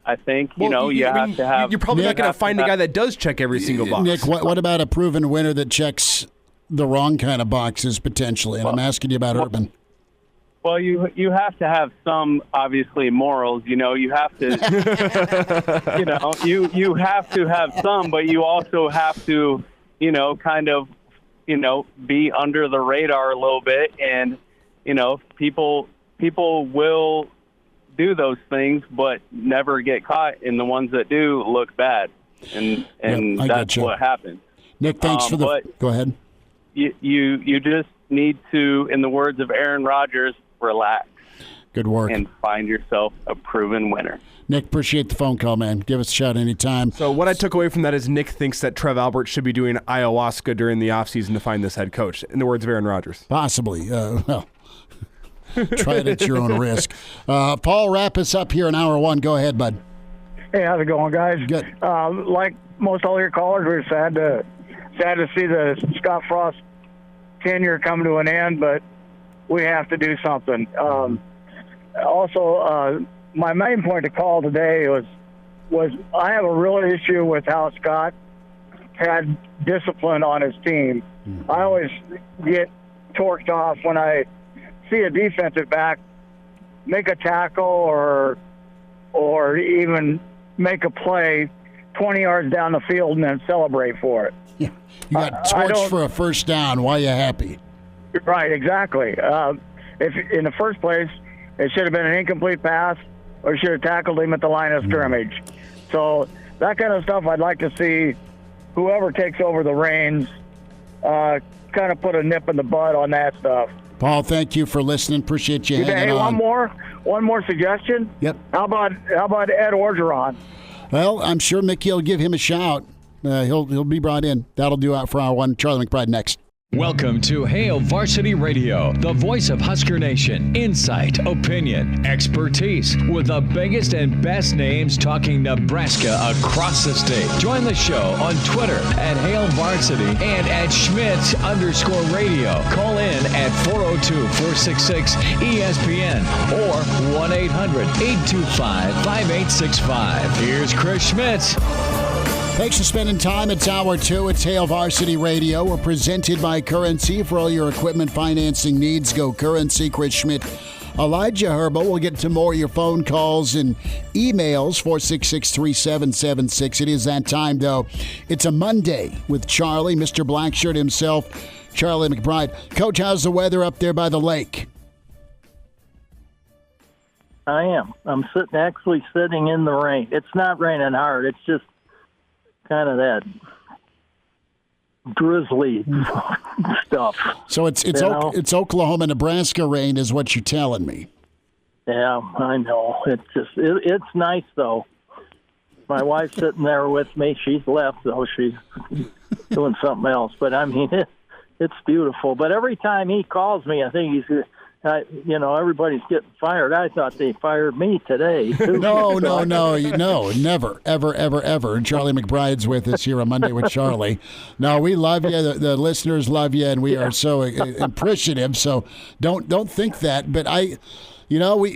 I think, you have to have... You're probably not going to find a guy that does check every single box. Nick, what about a proven winner that checks the wrong kind of boxes potentially? And I'm asking you about Urban. Well, you have to have some, obviously, morals. You have to, you have to have some, but you also have to, kind of, be under the radar a little bit. And, people will do those things, but never get caught. And the ones that do look bad. And that's what happens. Nick, thanks for the... Go ahead. You just need to, in the words of Aaron Rodgers, relax. Good work. And find yourself a proven winner. Nick, appreciate the phone call, man. Give us a shout anytime. So what I took away from that is Nick thinks that Trev Albert should be doing ayahuasca during the offseason to find this head coach, in the words of Aaron Rodgers. Possibly. Well, try it at your own risk. Paul, wrap us up here in hour one. Go ahead, bud. Hey, how's it going, guys? Good. Like most all your callers, we're sad to see the Scott Frost tenure come to an end, but we have to do something. Also, my main point to call today was I have a real issue with how Scott had discipline on his team. Mm-hmm. I always get torqued off when I see a defensive back make a tackle or even make a play 20 yards down the field and then celebrate for it. Yeah. You got torched for a first down. Why are you happy? Right, exactly. If in the first place, it should have been an incomplete pass or should have tackled him at the line of scrimmage. So that kind of stuff, I'd like to see whoever takes over the reins kind of put a nip in the bud on that stuff. Paul, thank you for listening. Appreciate you hanging on. One more suggestion. Yep. How about Ed Orgeron? Well, I'm sure Mickey will give him a shout. He'll be brought in. That'll do it for hour one. Charlie McBride next. Welcome to Hail Varsity Radio, the voice of Husker Nation. Insight, opinion, expertise, with the biggest and best names talking Nebraska across the state. Join the show on Twitter at Hail Varsity and at Schmidt_radio. Call in at 402-466-ESPN or 1-800-825-5865. Here's Chris Schmidt. Thanks for spending time. It's hour two. It's Hail Varsity Radio. We're presented by Currency. For all your equipment financing needs, go Currency. Chris Schmidt, Elijah Herbel. We'll get to more of your phone calls and emails, 466-3776. It is that time, though. It's a Monday with Charlie, Mr. Blackshirt himself, Charlie McBride. Coach, how's the weather up there by the lake? I am. I'm actually sitting in the rain. It's not raining hard. It's just kind of that drizzly stuff. So it's Oklahoma, Nebraska rain is what you're telling me. Yeah, I know. It's nice though. My wife's sitting there with me. She's left though. She's doing something else. But I mean, it's beautiful. But every time he calls me, I think he's. Everybody's getting fired. I thought they fired me today. No, never, ever. Charlie McBride's with us here on Monday with Charlie. No, we love you. The listeners love you, and we are so appreciative. So don't think that. But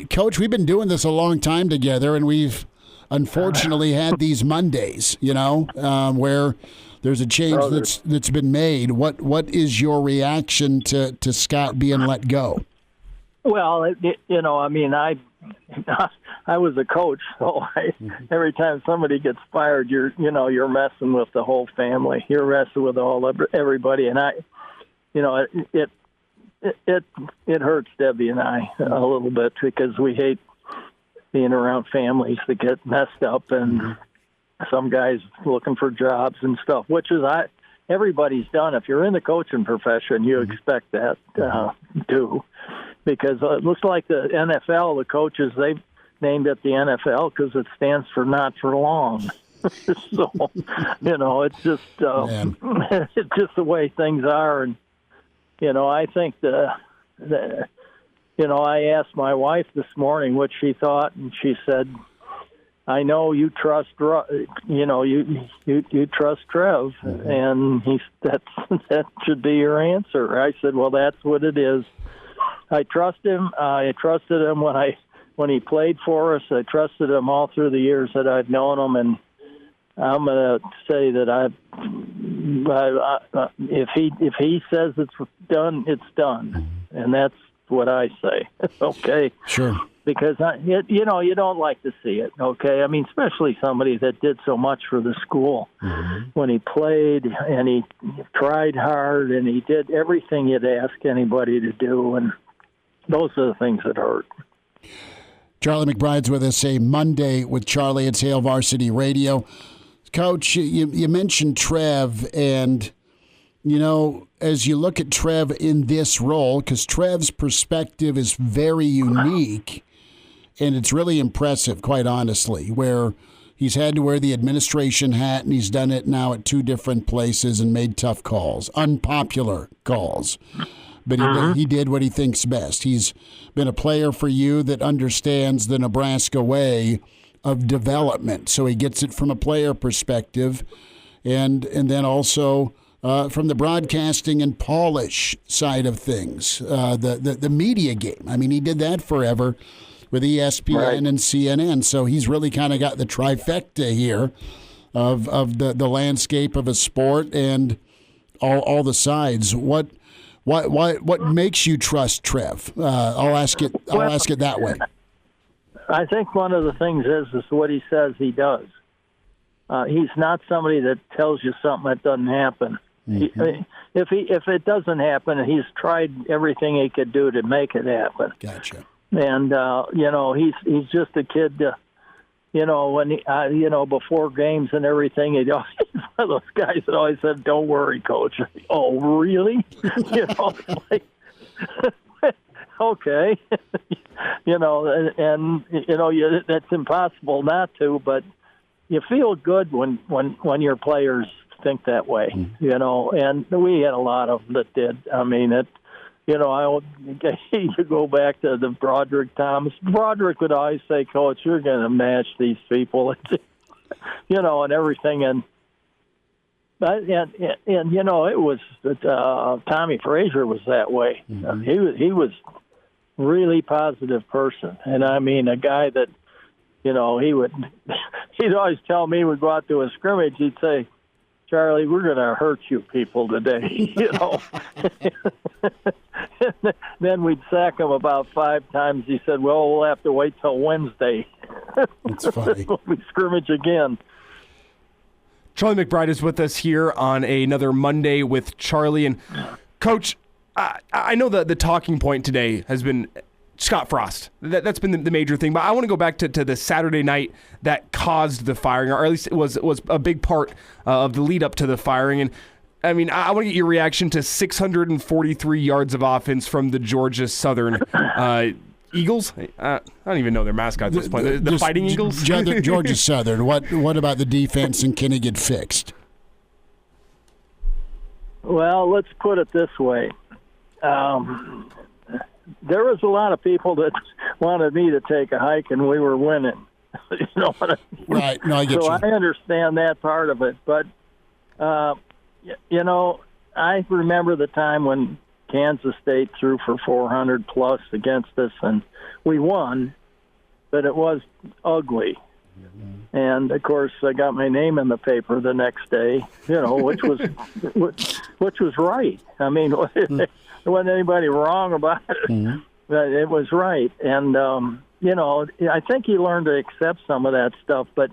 Coach, we've been doing this a long time together, and we've unfortunately had these Mondays, where there's a change that's been made. What is your reaction to Scott being let go? Well, I was a coach, so every time somebody gets fired, you're messing with the whole family. You're messing with everybody, and it hurts Debbie and I a little bit because we hate being around families that get messed up and some guys looking for jobs and stuff, which is everybody's done. If you're in the coaching profession, you expect that too. Because it looks like the NFL, the coaches, they've named it the NFL because it stands for not for long. So, it's just it's just the way things are. And, I think I asked my wife this morning what she thought, and she said, I know you trust, you trust Trev, and that should be your answer. I said, well, that's what it is. I trust him. I trusted him when I when he played for us. I trusted him all through the years that I've known him, and I'm going to say that if he says it's done, it's done, and that's what I say. Okay. Sure. Because you don't like to see it. Okay. I mean, especially somebody that did so much for the school when he played, and he tried hard, and he did everything you'd ask anybody to do, and those are the things that hurt. Charlie McBride's with us, a Monday with Charlie at Hail Varsity Radio. Coach, you mentioned Trev, and, as you look at Trev in this role, because Trev's perspective is very unique, and it's really impressive, quite honestly, where he's had to wear the administration hat, and he's done it now at 2 different places and made tough calls, unpopular calls. But he did what he thinks best. He's been a player for you that understands the Nebraska way of development. So he gets it from a player perspective, and then also from the broadcasting and polish side of things, the media game. I mean, he did that forever with ESPN and CNN. So he's really kind of got the trifecta here of the landscape of a sport and all the sides. What makes you trust Trev? I'll ask it that way. I think one of the things is what he says he does. He's not somebody that tells you something that doesn't happen. If it doesn't happen, he's tried everything he could do to make it happen. Gotcha. And he's just a kid. When before games and everything, he's one of those guys that always said, "Don't worry, coach." Oh, really? Okay. That's impossible not to, but you feel good when your players think that way, and we had a lot of them that did. I mean, you go back to the Broderick Thomas. Broderick would always say, "Coach, you're going to match these people," and everything. And it was Tommy Frazier was that way. He was really positive person, and I mean a guy that he'd always tell me we'd go out to a scrimmage. He'd say, "Charlie, we're going to hurt you people today," Then we'd sack him about 5 times. He said, "Well, we'll have to wait till Wednesday." That's funny. We scrimmage again. Charlie McBride is with us here on another Monday with Charlie. And Coach, I know that the talking point today has been Scott Frost. That's been the major thing. But I want to go back to the Saturday night that caused the firing, or at least it was a big part of the lead up to the firing. And I mean, I want to get your reaction to 643 yards of offense from the Georgia Southern Eagles. I don't even know their mascot at this point. The Fighting Eagles? Georgia Southern. What about the defense, and can it get fixed? Well, let's put it this way. There was a lot of people that wanted me to take a hike, and we were winning. You know what I mean? Right. No, I get you. So I understand that part of it. But, I remember the time when Kansas State threw for 400-plus against us, and we won, but it was ugly. And, of course, I got my name in the paper the next day, which was right. I mean, there wasn't anybody wrong about it. But it was right. And, I think you learn to accept some of that stuff. But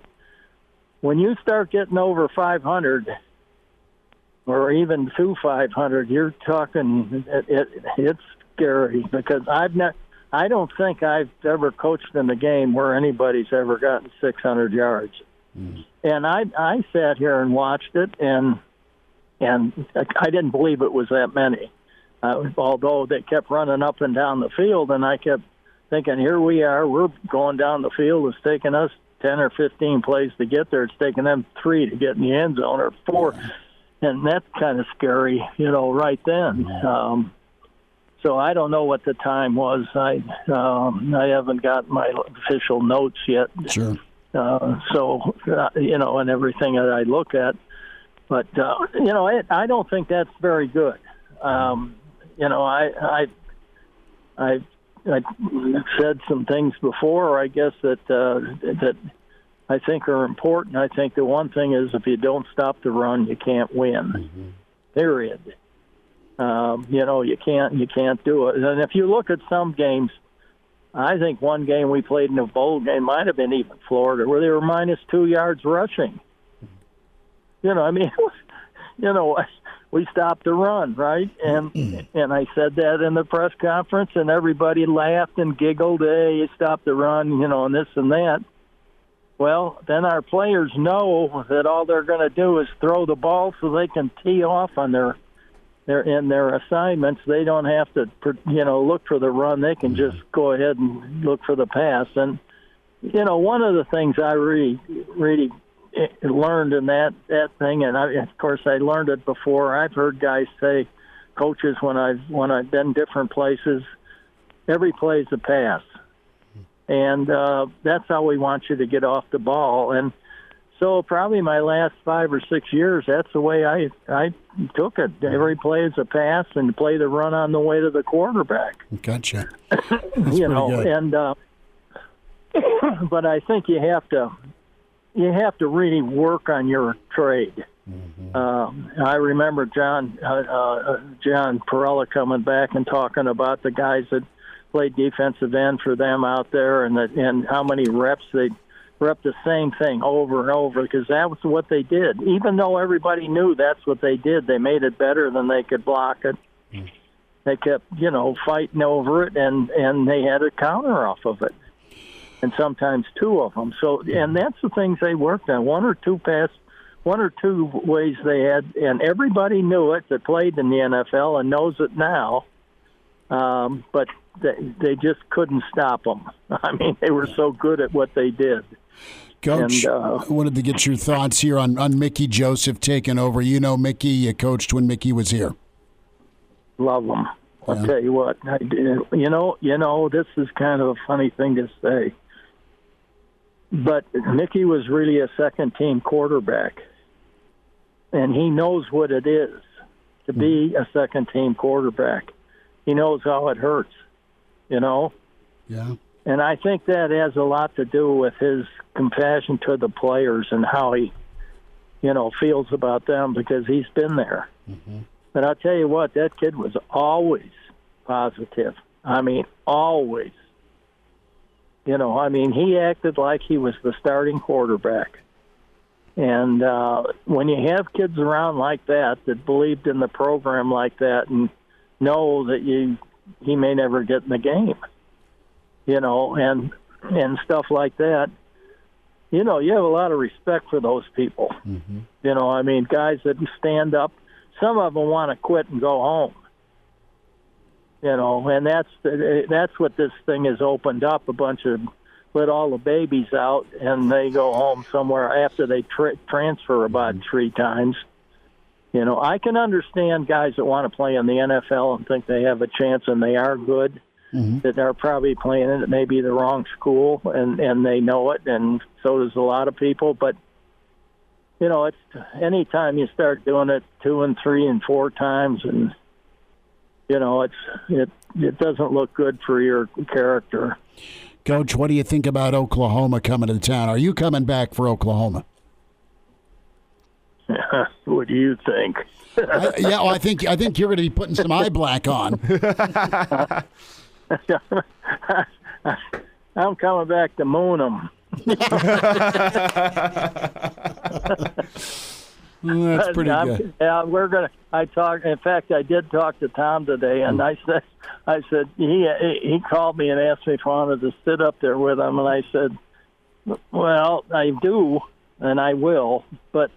when you start getting over 500 or even to 500, you're talking, it's scary, because I don't think I've ever coached in a game where anybody's ever gotten 600 yards. And I sat here and watched it, and I didn't believe it was that many. Although they kept running up and down the field, and I kept thinking, here we are, we're going down the field. It's taking us 10 or 15 plays to get there. It's taking them 3 to get in the end zone, or 4. And that's kind of scary, right then. So I don't know what the time was. I haven't got my official notes yet. Sure. And everything that I look at. But, I don't think that's very good. said some things before, I guess, that I think are important. I think the one thing is if you don't stop the run, you can't win. Period. You can't do it. And if you look at some games, I think one game we played in a bowl game might have been even Florida, where they were -2 yards rushing. We stopped the run, right? And I said that in the press conference, and everybody laughed and giggled. Hey, you stopped the run, and this and that. Well, then our players know that all they're going to do is throw the ball so they can tee off on their assignments. They don't have to, look for the run. They can just go ahead and look for the pass. And, one of the things I really learned in that thing, and of course I learned it before. I've heard guys say, coaches, when I've been different places, every play is a pass. And that's how we want you to get off the ball. And so probably my last 5 or 6 years, that's the way I took it. Every play is a pass, and play the run on the way to the quarterback. Gotcha. Good. And but I think you have to really work on your trade. I remember John Perella coming back and talking about the guys that played defensive end for them out there, and how many reps they rep the same thing over and over, because that was what they did. Even though everybody knew that's what they did, they made it better than they could block it. They kept, fighting over it, and they had a counter off of it, and sometimes two of them. So, and that's the things they worked on. One or two ways they had, and everybody knew it that played in the NFL and knows it now. But they just couldn't stop them. I mean, they were so good at what they did. Coach, I wanted to get your thoughts here on Mickey Joseph taking over. Mickey, you coached when Mickey was here. Love him. I'll tell you what, I did. This is kind of a funny thing to say, but Mickey was really a second-team quarterback, and he knows what it is to be a second-team quarterback. He knows how it hurts, Yeah. And I think that has a lot to do with his compassion to the players and how he, feels about them, because he's been there. But I'll tell you what, that kid was always positive. I mean, always. He acted like he was the starting quarterback. And when you have kids around like that believed in the program like that and know that he may never get in the game, and stuff like that, you have a lot of respect for those people. Guys that stand up. Some of them want to quit and go home. And that's what this thing has opened up. Let all the babies out, and they go home somewhere after they transfer about 3 times. I can understand guys that want to play in the NFL and think they have a chance, and they are good, that they're probably playing at maybe the wrong school, and they know it, and so does a lot of people. But, it's anytime you start doing it 2 and 3 and 4 times, and, it doesn't look good for your character. Coach, what do you think about Oklahoma coming to town? Are you coming back for Oklahoma? What do you think? I think you're going to be putting some eye black on. I'm coming back to moon them. That's pretty good. Yeah, we're gonna. In fact, I did talk to Tom today, and I said he called me and asked me if I wanted to sit up there with him, and I said, well, I do, and I will, but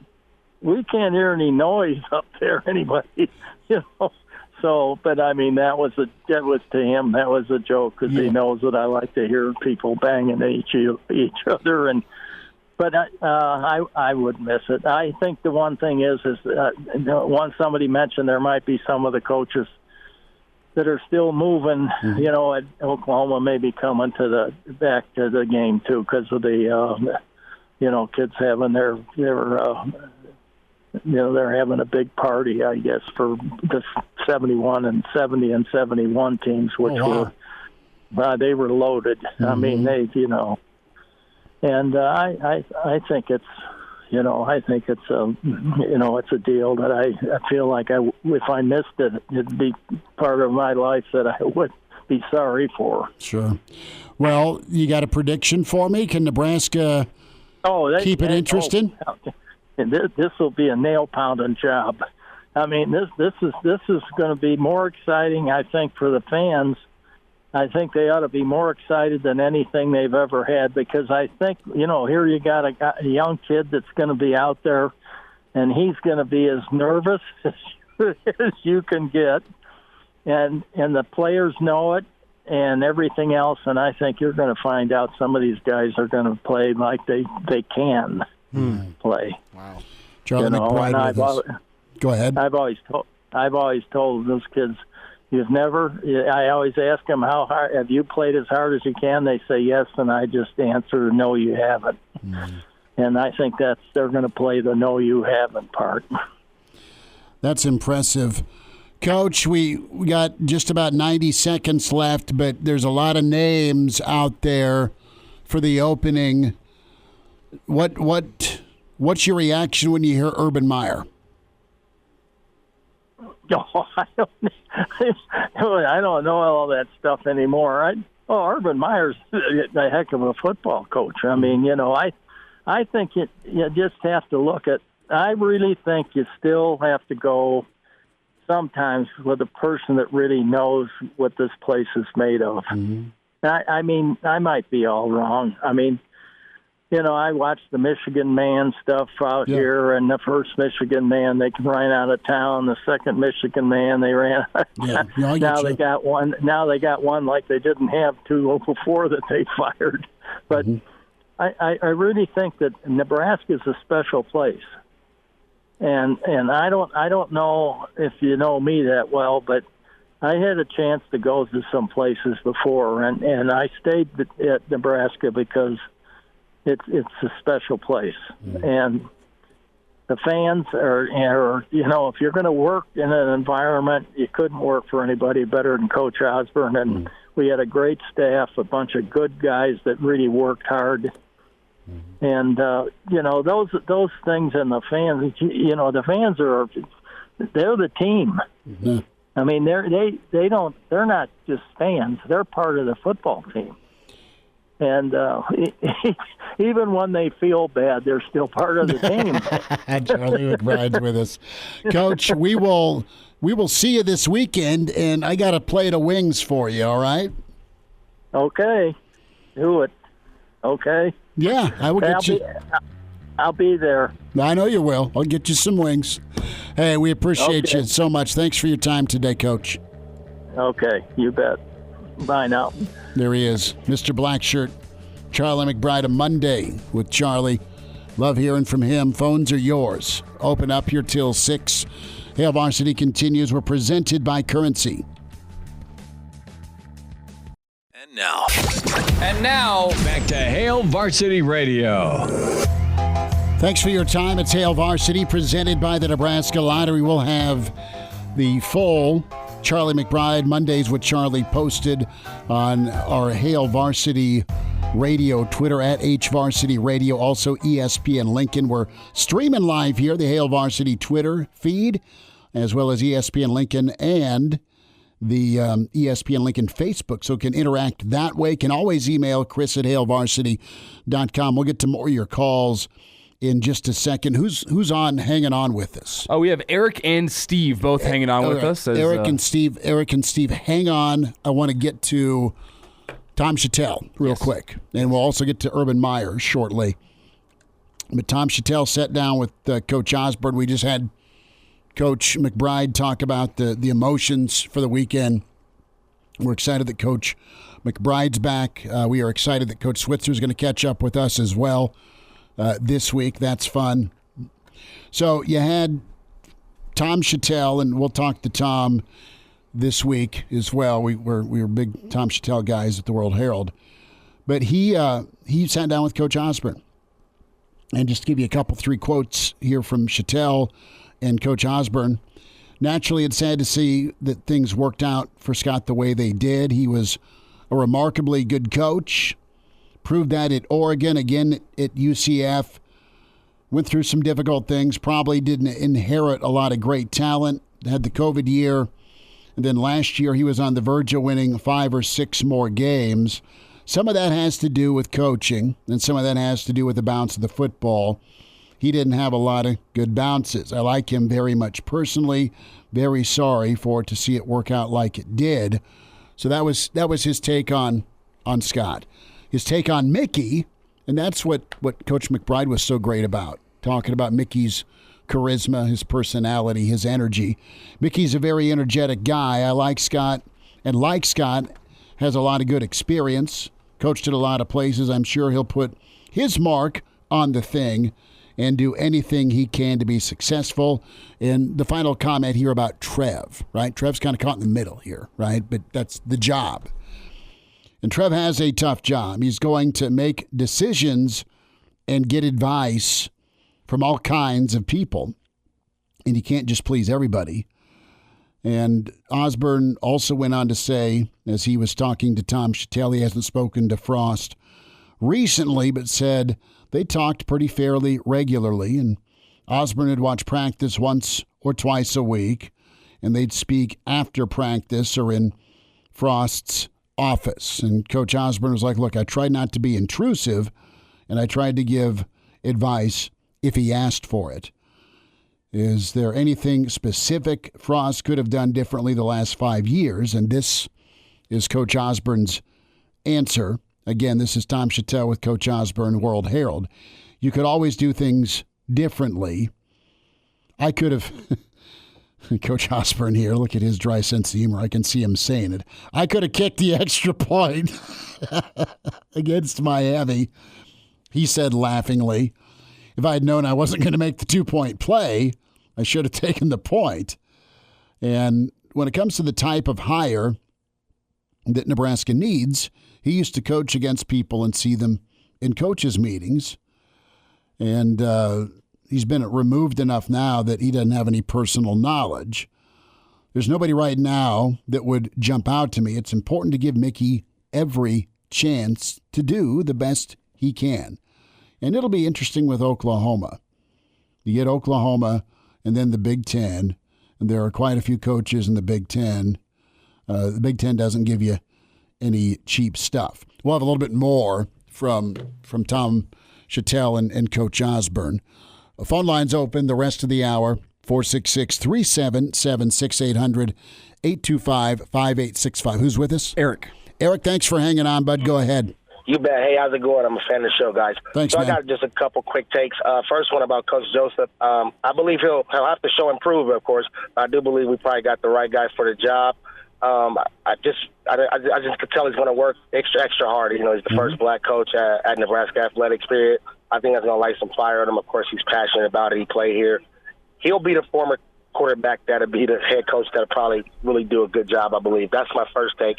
we can't hear any noise up there, anybody, So, but I mean, that was to him. That was a joke, because he knows that I like to hear people banging each other, But I would miss it. I think the one thing is somebody mentioned there might be some of the coaches that are still moving. At Oklahoma, maybe coming back to the game too, because of the kids having their they're having a big party, I guess, for the 71 and 70 and 71 teams, which were they were loaded. Mm-hmm. I mean, and I think it's, it's a deal that I feel like if I missed it, it'd be part of my life that I would be sorry for. Sure. Well, you got a prediction for me? Can Nebraska keep it interesting? This will be a nail-pounding job. I mean, this is going to be more exciting, I think, for the fans. I think they ought to be more excited than anything they've ever had, because I think, here you got a young kid that's going to be out there, and he's going to be as nervous as you can get, and the players know it and everything else, and I think you're going to find out some of these guys are going to play like they can play. Wow. Charlie McBride with us. Go ahead. I've always told those kids, I always ask them, how hard have you played as hard as you can? They say yes, and I just answer, no, you haven't. And I think they're going to play the no, you haven't part. That's impressive. Coach, we got just about 90 seconds left, but there's a lot of names out there for the opening. What's your reaction when you hear Urban Meyer? Oh, I don't know all that stuff anymore. Urban Meyer's a heck of a football coach. I mean, I think you just have to look at. I really think you still have to go sometimes with a person that really knows what this place is made of. Mm-hmm. I mean, I might be all wrong. I mean, I watched the Michigan man stuff out here, and the first Michigan man, they ran out of town. The second Michigan man, they ran out of town. Now they got one. Now they got one like they didn't have two before that they fired. But I really think that Nebraska is a special place. And I don't know if you know me that well, but I had a chance to go to some places before, and I stayed at Nebraska because it's a special place. And the fans are if you're going to work in an environment, you couldn't work for anybody better than Coach Osborne. And we had a great staff, a bunch of good guys that really worked hard. And those things, and the fans, the fans they're the team. Mm-hmm. I mean, they're not just fans; they're part of the football team. And even when they feel bad, they're still part of the team. Charlie McBride's with us, Coach. We will see you this weekend, and I got a plate of wings for you. All right? Okay, do it. Okay. Yeah, I will get you. I'll be there. I know you will. I'll get you some wings. Hey, we appreciate you so much. Thanks for your time today, Coach. Okay, you bet. Bye now. There he is, Mr. Blackshirt, Charlie McBride, a Monday with Charlie. Love hearing from him. Phones are yours. Open up here till 6. Hail Varsity continues. We're presented by Currency. And now, back to Hail Varsity Radio. Thanks for your time. It's Hail Varsity, presented by the Nebraska Lottery. We'll have the full Charlie McBride Mondays with Charlie posted on our Hail Varsity Radio Twitter at HVarsity Radio. Also, ESPN Lincoln. We're streaming live here, the Hail Varsity Twitter feed, as well as ESPN Lincoln and the ESPN Lincoln Facebook, so can interact that way. Can always email Chris at hailvarsity.com. We'll get to more of your calls in just a second. Who's on hanging on with us? Oh, we have Eric and Steve both hanging on with us. Eric and Steve, hang on. I want to get to Tom Chattel real quick, and we'll also get to Urban Meyer shortly. But Tom Chattel sat down with Coach Osborne. We just had Coach McBride talk about the emotions for the weekend. We're excited that Coach McBride's back. We are excited that Coach Switzer is going to catch up with us as well this week. That's fun. So you had Tom Chattel, and we'll talk to Tom this week as well. We were big Tom Chattel guys at the World Herald. But he sat down with Coach Osborne. And just to give you a couple, 3 quotes here from Chattel and Coach Osborne. Naturally, it's sad to see that things worked out for Scott the way they did. He was a remarkably good coach. Proved that at Oregon, again at UCF. Went through some difficult things, probably didn't inherit a lot of great talent. Had the COVID year. And then last year he was on the verge of winning 5 or 6 more games. Some of that has to do with coaching, and some of that has to do with the bounce of the football. He didn't have a lot of good bounces. I like him very much personally. Very sorry to see it work out like it did. So that was his take on Scott. His take on Mickey, and that's what Coach McBride was so great about, talking about Mickey's charisma, his personality, his energy. Mickey's a very energetic guy. I like Scott, and like Scott, has a lot of good experience, coached at a lot of places. I'm sure he'll put his mark on the thing and do anything he can to be successful. And the final comment here about Trev, right? Trev's kind of caught in the middle here, right? But that's the job. And Trev has a tough job. He's going to make decisions and get advice from all kinds of people. And he can't just please everybody. And Osborne also went on to say, as he was talking to Tom Chattel, he hasn't spoken to Frost recently, but said they talked pretty fairly regularly. And Osborne would watch practice once or twice a week, and they'd speak after practice or in Frost's office. And Coach Osborne was like, look, I tried not to be intrusive, and I tried to give advice if he asked for it. Is there anything specific Frost could have done differently the last 5 years? And this is Coach Osborne's answer. Again, this is Tom Chattel with Coach Osborne, World Herald. You could always do things differently. I could have, Coach Osborne here, look at his dry sense of humor. I can see him saying it. I could have kicked the extra point against Miami, he said laughingly. If I had known I wasn't going to make the 2-point play, I should have taken the point. And when it comes to the type of hire that Nebraska needs, he used to coach against people and see them in coaches' meetings. And he's been removed enough now that he doesn't have any personal knowledge. There's nobody right now that would jump out to me. It's important to give Mickey every chance to do the best he can. And it'll be interesting with Oklahoma. You get Oklahoma and then the Big Ten, and there are quite a few coaches in the Big Ten. The Big Ten doesn't give you any cheap stuff. We'll have a little bit more from Tom Chattel and Coach Osborne. The phone line's open the rest of the hour, 466-377-6800, 825-5865. Who's with us? Eric. Eric, thanks for hanging on, bud. Go ahead. You bet. Hey, how's it going? I'm a fan of the show, guys. Thanks, so man. I got just a couple quick takes. First one about Coach Joseph. I believe he'll have to show improvement, of course. I do believe we probably got the right guy for the job. I just could tell he's going to work extra hard. You know, he's the first black coach at Nebraska Athletics, period. I think that's going to light some fire on him. Of course, he's passionate about it. He played here. He'll be the former quarterback that'll be the head coach that'll probably really do a good job, I believe. That's my first take.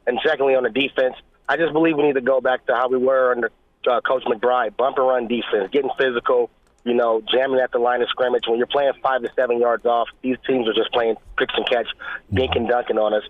And secondly, on the defense, I just believe we need to go back to how we were under Coach McBride, bump and run defense, getting physical, you know, jamming at the line of scrimmage. When you're playing 5 to 7 yards off, these teams are just playing picks and catch, dink and dunking on us.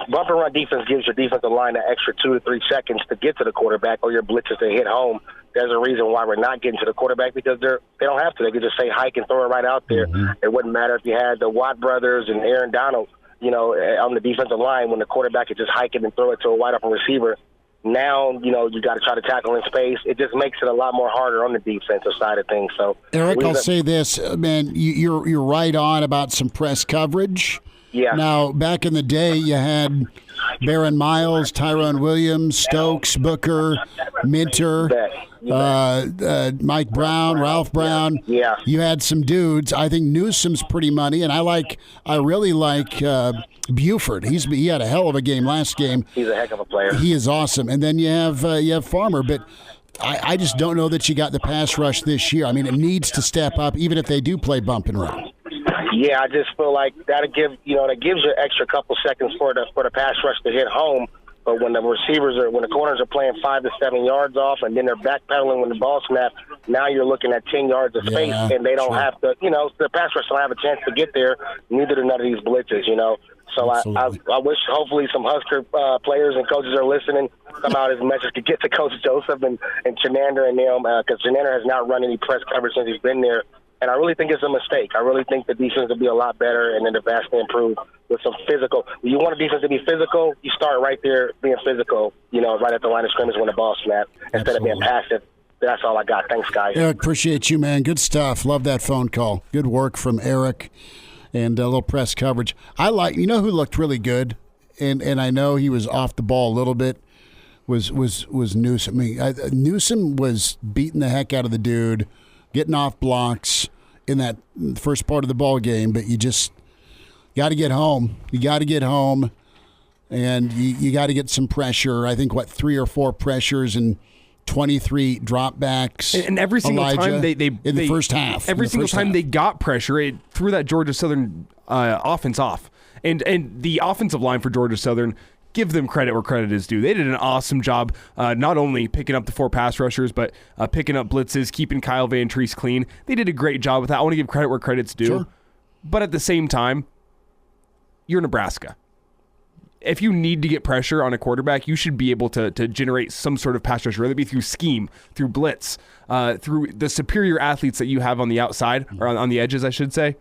Bump and run defense gives your defensive line an extra 2 to 3 seconds to get to the quarterback, or your blitzes to hit home. There's a reason why we're not getting to the quarterback, because they don't have to. They could just say hike and throw it right out there. It wouldn't matter if you had the Watt brothers and Aaron Donald, you know, on the defensive line, when the quarterback could just hike it and throw it to a wide open receiver. Now, you know, you got to try to tackle in space. It just makes it a lot more harder on the defensive side of things. So, Eric, I'll say this, man, you're right on about some press coverage. Yeah. Now, back in the day, you had Baron Miles, Tyrone Williams, Stokes, Booker, Minter, Mike Brown, Ralph Brown. Yeah. You had some dudes. I think Newsom's pretty money, and I really like Buford. He had a hell of a game last game. He's a heck of a player. He is awesome. And then you have Farmer, but I just don't know that you got the pass rush this year. I mean, it needs to step up, even if they do play bump and run. Yeah, I just feel like that gives you extra couple seconds for the pass rush to hit home. But when the corners are playing 5 to 7 yards off, and then they're backpedaling when the ball snaps, now you're looking at 10 yards of space, and they don't have to. The pass rush don't have a chance to get there. Neither do none of these blitzes. So I wish hopefully some Husker players and coaches are listening. Somehow this message could get to Coach Joseph and Chenander and them, because Chenander has not run any press coverage since he's been there. And I really think it's a mistake. I really think the defense will be a lot better and then vastly improve with some physical. When you want a defense to be physical, you start right there being physical, right at the line of scrimmage when the ball snaps, instead of being passive. That's all I got. Thanks, guys. Eric, appreciate you, man. Good stuff. Love that phone call. Good work from Eric and a little press coverage. I like, who looked really good, and I know he was off the ball a little bit, was Newsom. Newsom was beating the heck out of the dude, getting off blocks in that first part of the ball game, but you just got to get home. You got to get home, and you got to get some pressure. I think, 3 or 4 pressures and 23 dropbacks. And every single time they in the first half. Every single time they got pressure, it threw that Georgia Southern offense off. And the offensive line for Georgia Southern, give them credit where credit is due. They did an awesome job, not only picking up the 4 pass rushers, but picking up blitzes, keeping Kyle Van Treese clean. They did a great job with that. I want to give credit where credit's due. Sure. But at the same time, you're Nebraska. If you need to get pressure on a quarterback, you should be able to generate some sort of pass rush, whether it be through scheme, through blitz, through the superior athletes that you have on the outside, or on the edges, I should say.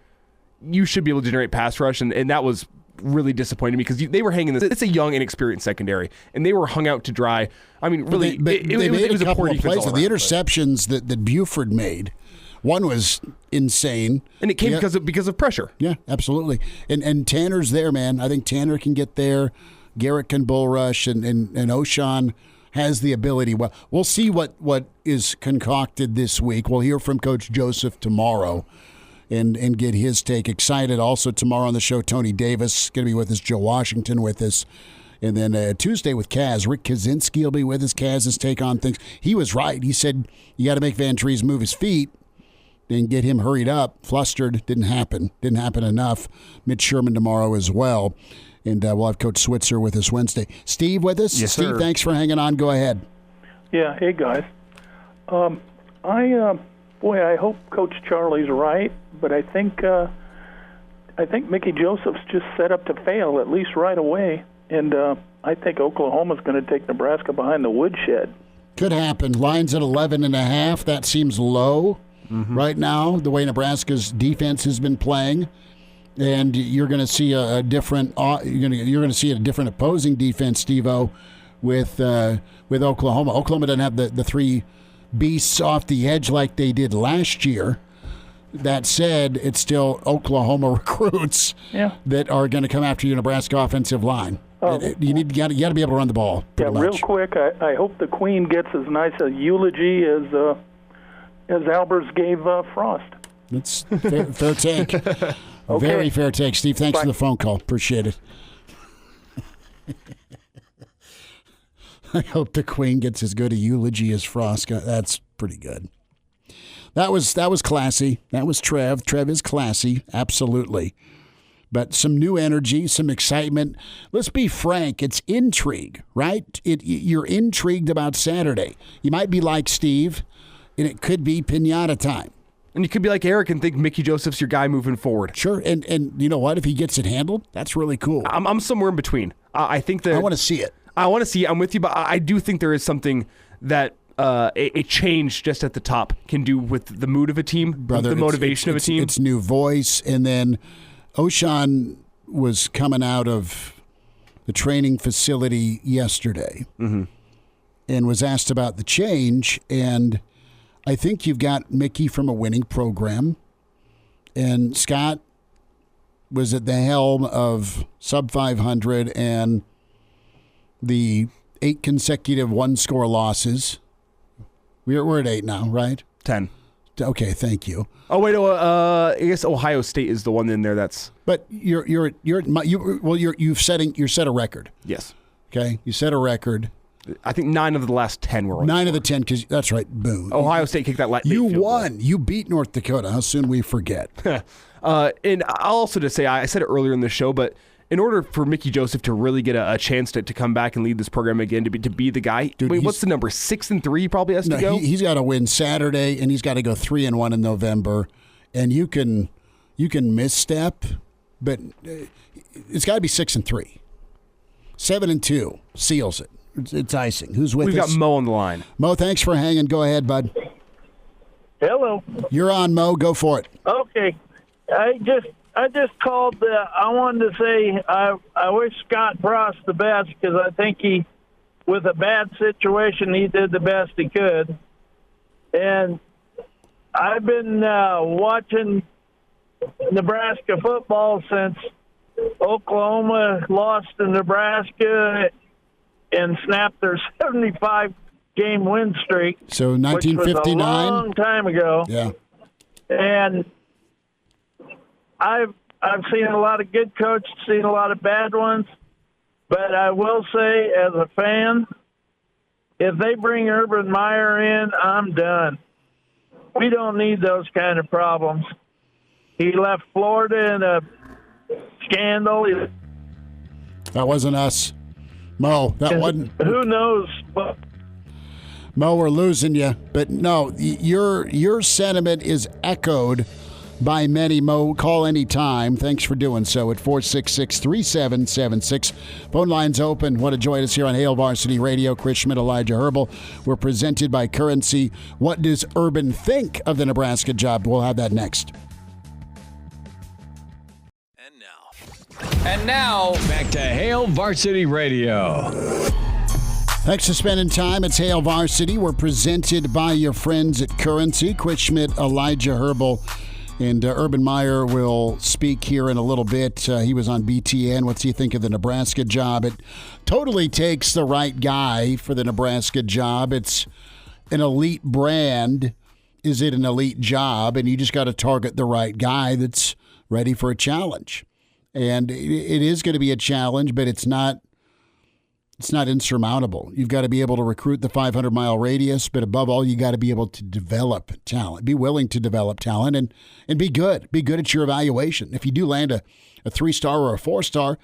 You should be able to generate pass rush, and that was really disappointing because they were hanging this. It's a young, inexperienced secondary, and they were hung out to dry. I mean, really, it was a poor defense all around. The interceptions that Buford made, one was insane, and it came because of pressure. Yeah, absolutely. And Tanner's there, man. I think Tanner can get there. Garrett can bull rush, and O'Shawn has the ability. Well, we'll see what is concocted this week. We'll hear from Coach Joseph tomorrow. And get his take. Excited also tomorrow on the show, Tony Davis going to be with us, Joe Washington with us, and then Tuesday with Kaz. Rick Kaczynski will be with us. Kaz's take on things. He was right. He said you got to make Van Treese move his feet and get him hurried up. Flustered. Didn't happen enough. Mitch Sherman tomorrow as well, and we'll have Coach Switzer with us Wednesday. Steve with us. Yes, Steve, sir. Thanks for hanging on. Go ahead. Yeah. Hey guys. I hope Coach Charlie's right, but I think Mickey Joseph's just set up to fail, at least right away. And I think Oklahoma's going to take Nebraska behind the woodshed. Could happen. Line's at 11.5. That seems low right now, the way Nebraska's defense has been playing. And you're going to see a different opposing defense, Steve-O, with Oklahoma. Oklahoma doesn't have the 3 beasts off the edge like they did last year. That said, it's still Oklahoma recruits that are going to come after your Nebraska offensive line. You got to be able to run the ball. Yeah, much. Real quick, I hope the Queen gets as nice a eulogy as Albers gave Frost. That's fair take. Okay. Very fair take, Steve. Thanks for the phone call. Appreciate it. I hope the Queen gets as good a eulogy as Frost. That's pretty good. That was classy. That was Trev. Trev is classy, absolutely. But some new energy, some excitement. Let's be frank, it's intrigue, right? You're intrigued about Saturday. You might be like Steve, and it could be pinata time. And you could be like Eric and think Mickey Joseph's your guy moving forward. Sure, and you know what? If he gets it handled, that's really cool. I'm somewhere in between. I think that I want to see it. I want to see it. I'm with you, but I do think there is something that a change just at the top can do with the mood of a team, brother, the motivation of a team. It's new voice, and then O'Shawn was coming out of the training facility yesterday and was asked about the change, and I think you've got Mickey from a winning program, and Scott was at the helm of sub 500 and the 8 consecutive one-score losses. We're at 8 now, right? 10. Okay, thank you. Oh wait, I guess Ohio State is the one in there that's. But you're set a record. Yes. Okay, you set a record. I think 9 of the last 10 were. 9 of the 10, because that's right. Boom. Ohio State kicked that late. You won. You beat North Dakota. How soon we forget? And I'll also just say, I said it earlier in the show, but in order for Mickey Joseph to really get a chance to come back and lead this program again, to be the guy, Dude, what's the number? 6-3 he probably has to go? He's got to win Saturday, and he's got to go 3-1 in November. And you can misstep, but it's got to be 6-3. 7-2 seals it. It's icing. Who's with us? We've got Mo on the line. Mo, thanks for hanging. Go ahead, bud. Hello. You're on, Mo. Go for it. Okay. I just called. I wanted to say I wish Scott Frost the best, because I think he, with a bad situation, he did the best he could. And I've been watching Nebraska football since Oklahoma lost to Nebraska and snapped their 75-game win streak. So 1959. Which was a long time ago. Yeah. And I've seen a lot of good coaches, seen a lot of bad ones, but I will say, as a fan, if they bring Urban Meyer in, I'm done. We don't need those kind of problems. He left Florida in a scandal. That wasn't us. Mo, that wasn't. Who knows what? Mo, we're losing you. But no, your sentiment is echoed by many. Mo, call any time. Thanks for doing so at 466-3776. Phone lines open. Want to join us here on Hail Varsity Radio. Chris Schmidt, Elijah Herbel. We're presented by Currency. What does Urban think of the Nebraska job? We'll have that next. And now, back to Hail Varsity Radio. Thanks for spending time. It's Hail Varsity. We're presented by your friends at Currency. Chris Schmidt, Elijah Herbel, and Urban Meyer will speak here in a little bit. He was on BTN. What's he think of the Nebraska job? It totally takes the right guy for the Nebraska job. It's an elite brand. Is it an elite job? And you just got to target the right guy that's ready for a challenge. And it is going to be a challenge, but it's not insurmountable. You've got to be able to recruit the 500-mile radius, but above all, you got to be able to develop talent. Be willing to develop talent and be good. Be good at your evaluation. If you do land a 3-star or a 4-star,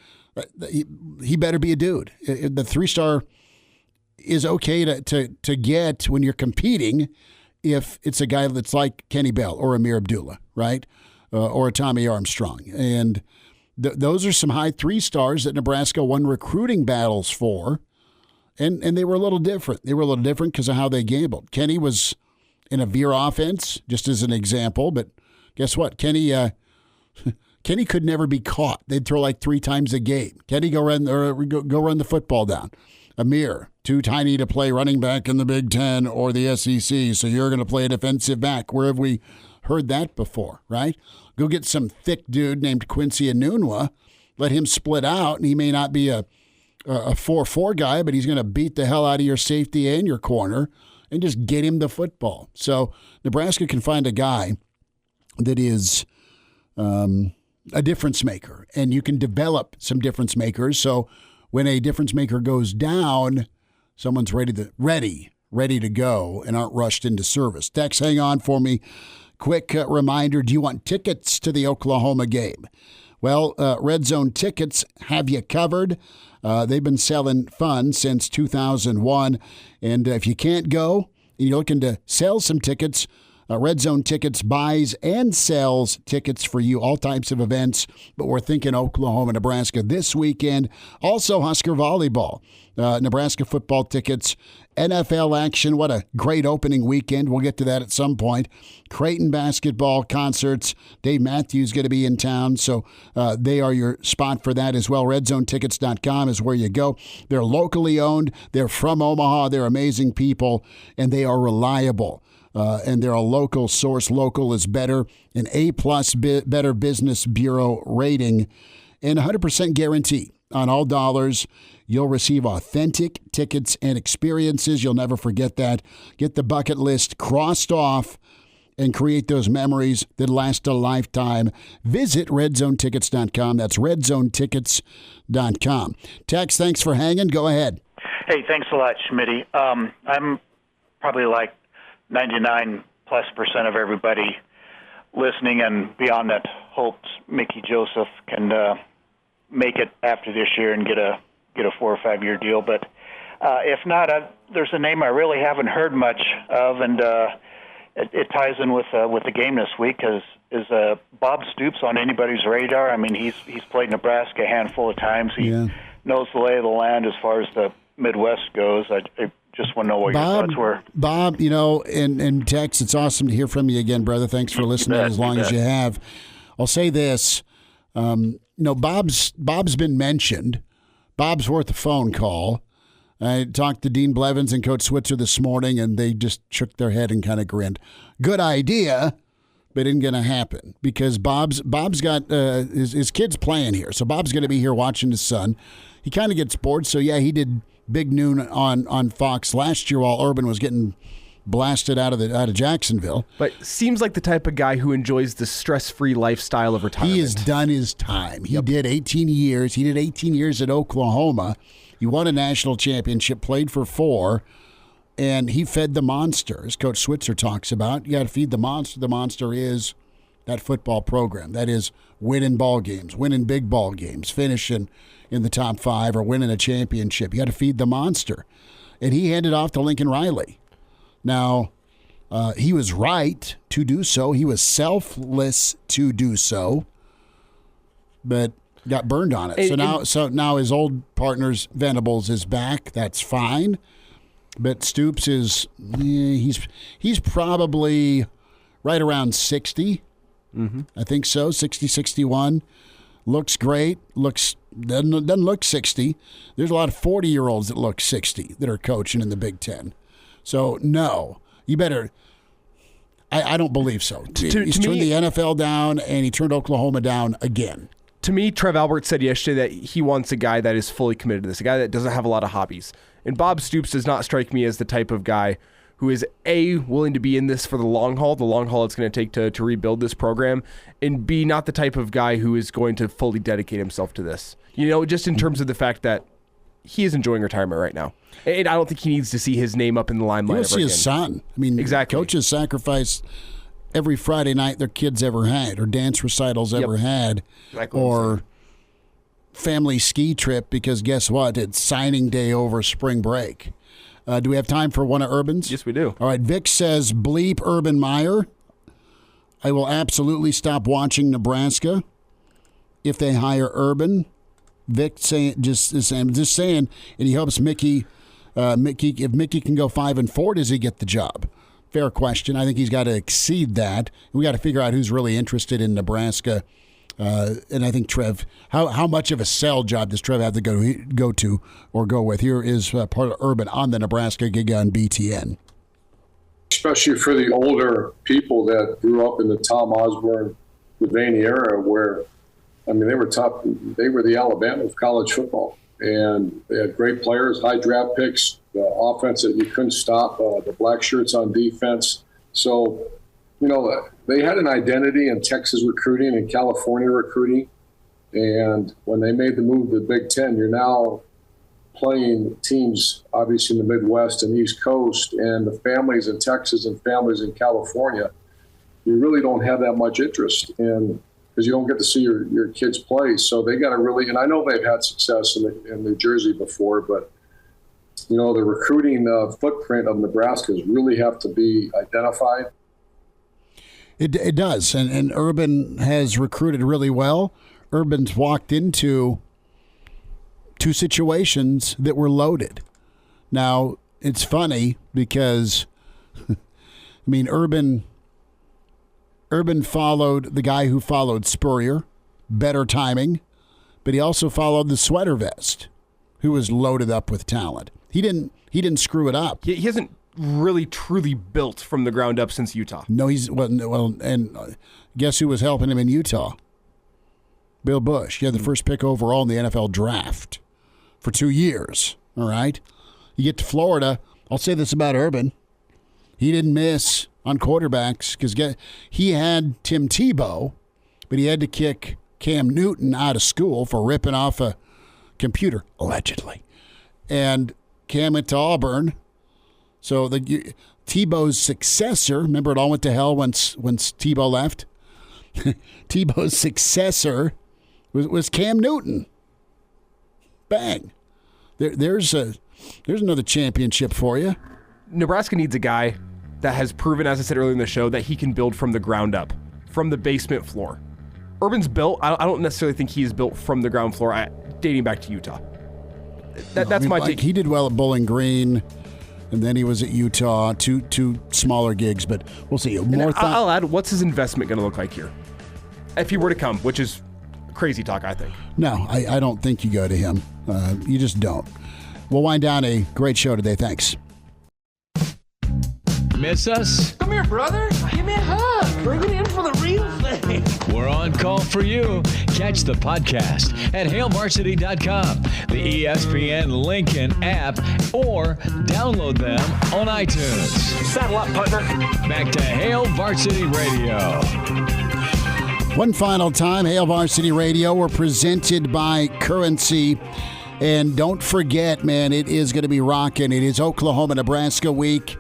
he better be a dude. The 3-star is okay to get when you're competing if it's a guy that's like Kenny Bell or Amir Abdullah, right? Or a Tommy Armstrong. And those are some high 3-stars that Nebraska won recruiting battles for, and they were a little different. They were a little different because of how they gambled. Kenny was in a veer offense, just as an example, but guess what? Kenny could never be caught. They'd throw like 3 times a game. Kenny go run the football down. Amir, too tiny to play running back in the Big Ten or the SEC, so you're going to play a defensive back. Where have we heard that before, right? Go get some thick dude named Quincy Enunwa, let him split out, and he may not be a 4-4 guy, but he's going to beat the hell out of your safety and your corner and just get him the football. So Nebraska can find a guy that is a difference maker, and you can develop some difference makers. So when a difference maker goes down, someone's ready to go and aren't rushed into service. Dex, hang on for me. Quick reminder, do you want tickets to the Oklahoma game? Well, Red Zone Tickets have you covered. They've been selling fun since 2001. And if you can't go, and you're looking to sell some tickets, Red Zone Tickets buys and sells tickets for you, all types of events. But we're thinking Oklahoma, Nebraska this weekend. Also, Husker Volleyball, Nebraska football tickets, NFL action. What a great opening weekend. We'll get to that at some point. Creighton basketball concerts. Dave Matthews going to be in town, so they are your spot for that as well. RedZoneTickets.com is where you go. They're locally owned. They're from Omaha. They're amazing people, and they are reliable. And they're a local source. Local is better. An A+ Better Business Bureau rating, and 100% guarantee on all dollars. You'll receive authentic tickets and experiences. You'll never forget that. Get the bucket list crossed off and create those memories that last a lifetime. Visit RedZoneTickets.com. That's RedZoneTickets.com. Tex, thanks for hanging. Go ahead. Hey, thanks a lot, Schmitty. I'm probably like 99+% of everybody listening and beyond that hopes Mickey Joseph can make it after this year and get a 4 or 5 year deal. But if not, there's a name I really haven't heard much of, and it ties in with the game this week. Is Bob Stoops on anybody's radar? I mean, he's played Nebraska a handful of times. He knows the lay of the land as far as the Midwest goes. I just want to know what your thoughts were. Bob, in text, it's awesome to hear from you again, brother. Thanks for listening as long as you have. I'll say this. Bob's been mentioned. Bob's worth a phone call. I talked to Dean Blevins and Coach Switzer this morning, and they just shook their head and kind of grinned. Good idea, but it isn't going to happen because Bob's got his kids playing here. So Bob's going to be here watching his son. He kind of gets bored. So, yeah, he did Big Noon on Fox last year while Urban was getting blasted out of Jacksonville. But seems like the type of guy who enjoys the stress-free lifestyle of retirement. He has done his time. He did 18 years. He did 18 years at Oklahoma. He won a national championship, played for 4, and he fed the monster, as Coach Switzer talks about. You got to feed the monster. The monster is that football program. That is winning ball games, winning big ball games, finishing in the top 5 or winning a championship. You got to feed the monster. And he handed off to Lincoln Riley. Now, he was right to do so. He was selfless to do so, but got burned on it. So now his old partner's Venables is back. That's fine. But Stoops is he's probably right around 60. Mm-hmm. I think so, 60, 61. Looks great. Doesn't look 60. There's a lot of 40-year-olds that look 60 that are coaching in the Big Ten. So, no, you better – I don't believe so. He's turned the NFL down, and he turned Oklahoma down again. To me, Trev Albert said yesterday that he wants a guy that is fully committed to this, a guy that doesn't have a lot of hobbies. And Bob Stoops does not strike me as the type of guy who is, A, willing to be in this for the long haul it's going to take to rebuild this program, and B, not the type of guy who is going to fully dedicate himself to this. Just in terms of the fact that he is enjoying retirement right now. And I don't think he needs to see his name up in the limelight ever again. You'll see his son. I mean, exactly. Coaches sacrifice every Friday night their kids ever had, or dance recitals ever had, or family ski trip, because guess what? It's signing day over spring break. Do we have time for one of Urban's? Yes, we do. All right, Vic says, bleep Urban Meyer. I will absolutely stop watching Nebraska if they hire Urban. Vic just saying, and he hopes Mickey, if Mickey can go 5-4, does he get the job? Fair question. I think he's got to exceed that. We got to figure out who's really interested in Nebraska. And I think Trev, how much of a sell job does Trev have to go to or go with? Here is part of Urban on the Nebraska gig on BTN. Especially for the older people that grew up in the Tom Osborne, Devaney era, where, I mean, they were top. They were the Alabama of college football, and they had great players, high draft picks, the offense that you couldn't stop, the black shirts on defense. So, they had an identity in Texas recruiting and California recruiting. And when they made the move to the Big Ten, you're now playing teams, obviously, in the Midwest and East Coast, and the families in Texas and families in California, you really don't have that much interest in, because you don't get to see your kids play. So they got to really, and I know they've had success in New Jersey before, but, the recruiting footprint of Nebraska really have to be identified. It does, and Urban has recruited really well. Urban's walked into 2 situations that were loaded. Now, it's funny because, Urban followed the guy who followed Spurrier, better timing, but he also followed the sweater vest, who was loaded up with talent. He didn't screw it up. He hasn't really truly built from the ground up since Utah. No, and guess who was helping him in Utah? Bill Bush. He had the first pick overall in the NFL draft for 2 years. All right. You get to Florida. I'll say this about Urban. He didn't miss on quarterbacks because he had Tim Tebow, but he had to kick Cam Newton out of school for ripping off a computer, allegedly. And Cam went to Auburn. So Tebow's successor, remember it all went to hell once Tebow left? Tebow's successor was Cam Newton. bang. There's another championship for you. Nebraska needs a guy that has proven, as I said earlier in the show, that he can build from the ground up, from the basement floor. Urban's built. I don't necessarily think he's built from the ground floor, dating back to Utah. That's my take. He did well at Bowling Green, and then he was at Utah, two smaller gigs, but we'll see. I'll add, what's his investment going to look like here? If he were to come, which is crazy talk, I think. No, I don't think you go to him. You just don't. We'll wind down a great show today. Thanks. Miss us? Come here, brother. Give me a hug. Bring it in for the real thing. We're on call for you. Catch the podcast at HailVarsity.com, the ESPN Lincoln app, or download them on iTunes. Saddle up, partner. Back to Hail Varsity Radio. One final time, Hail Varsity Radio. We're presented by Currency. And don't forget, man, it is going to be rocking. It is Oklahoma-Nebraska week.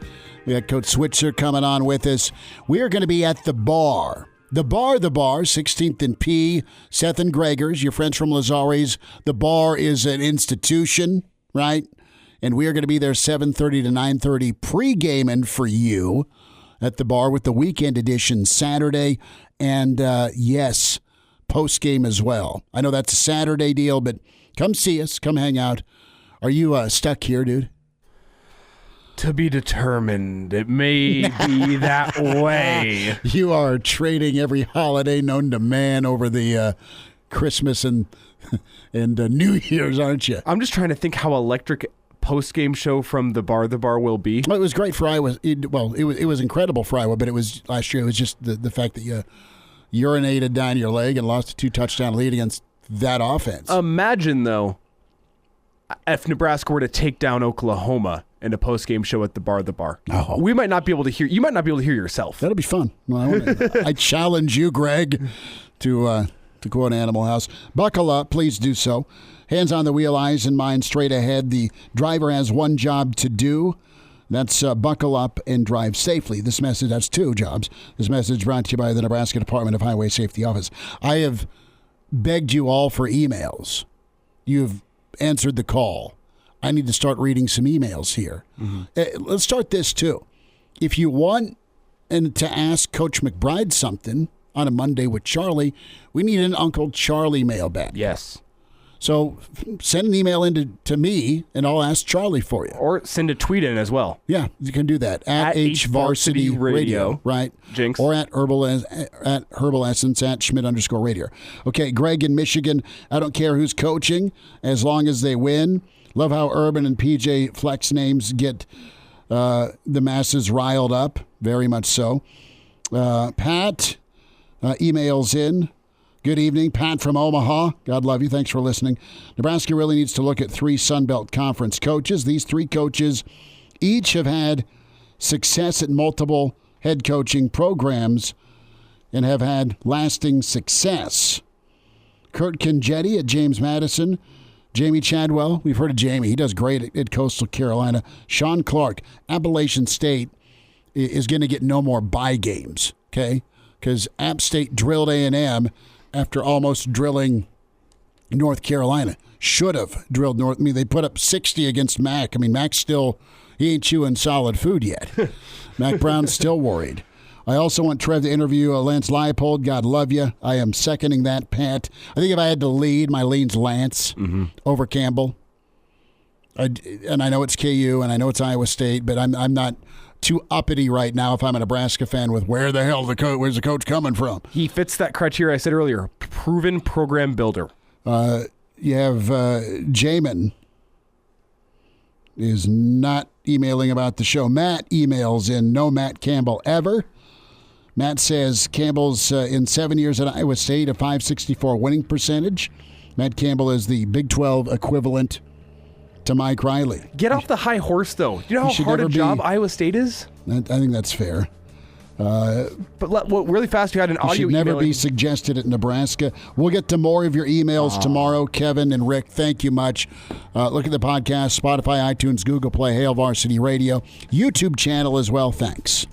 We got Coach Switzer coming on with us. We are going to be at the bar. The bar, 16th and P. Seth and Gregor's, your friends from Lazari's. The bar is an institution, right? And we are going to be there 7:30 to 9:30 pre-gaming for you at the bar with the weekend edition Saturday. And, yes, post-game as well. I know that's a Saturday deal, but come see us. Come hang out. Are you stuck here, dude? To be determined. It may be that way. You are trading every holiday known to man over the Christmas and New Year's, aren't you? I'm just trying to think how electric post-game show from the bar will be. Well, it was great for Iowa. It was incredible for Iowa, but it was last year. It was just the fact that you urinated down your leg and lost a 2-touchdown lead against that offense. Imagine, though, if Nebraska were to take down Oklahoma in a post-game show at the bar. Oh. We might not be able to hear. You might not be able to hear yourself. That'll be fun. Well, I challenge you, Greg, to quote Animal House. Buckle up, please do so. Hands on the wheel, eyes and mind straight ahead. The driver has one job to do. That's buckle up and drive safely. That's two jobs. This message brought to you by the Nebraska Department of Highway Safety Office. I have begged you all for emails. You've answered the call. I need to start reading some emails here. Mm-hmm. Let's start this, too. If you want to ask Coach McBride something on a Monday with Charlie, we need an Uncle Charlie mailbag. Yes. So send an email to me, and I'll ask Charlie for you. Or send a tweet in as well. Yeah, you can do that. At HVarsity Radio, right? Jinx. Or at Herbal Essence, at Schmidt_Radio. Okay, Greg in Michigan, I don't care who's coaching as long as they win. Love how Urban and PJ Flex names get the masses riled up. Very much so. Pat emails in. Good evening, Pat from Omaha. God love you. Thanks for listening. Nebraska really needs to look at 3 Sun Belt Conference coaches. These 3 coaches each have had success at multiple head coaching programs and have had lasting success. Kurt Congetti at James Madison. Jamie Chadwell, we've heard of Jamie. He does great at Coastal Carolina. Sean Clark, Appalachian State is going to get no more bye games, okay? Because App State drilled A&M after almost drilling North Carolina. Should have drilled North. I mean, they put up 60 against Mac. I mean, Mac's still, he ain't chewing solid food yet. Mac Brown's still worried. I also want Trev to interview Lance Leipold. God love you. I am seconding that, Pat. I think if I had to lead, my lean's Lance over Campbell. And I know it's KU, and I know it's Iowa State, but I'm not too uppity right now if I'm a Nebraska fan with where's the coach coming from? He fits that criteria I said earlier. Proven program builder. You have Jamin is not emailing about the show. Matt emails in, no Matt Campbell ever. Matt says Campbell's in 7 years at Iowa State, a .564 winning percentage. Matt Campbell is the Big 12 equivalent to Mike Riley. Get off the high horse, though. You know how hard a job Iowa State is? I think that's fair. But really fast, you had an audio should never be suggested at Nebraska. We'll get to more of your emails tomorrow, Kevin and Rick. Thank you much. Look at the podcast, Spotify, iTunes, Google Play, Hail Varsity Radio, YouTube channel as well. Thanks.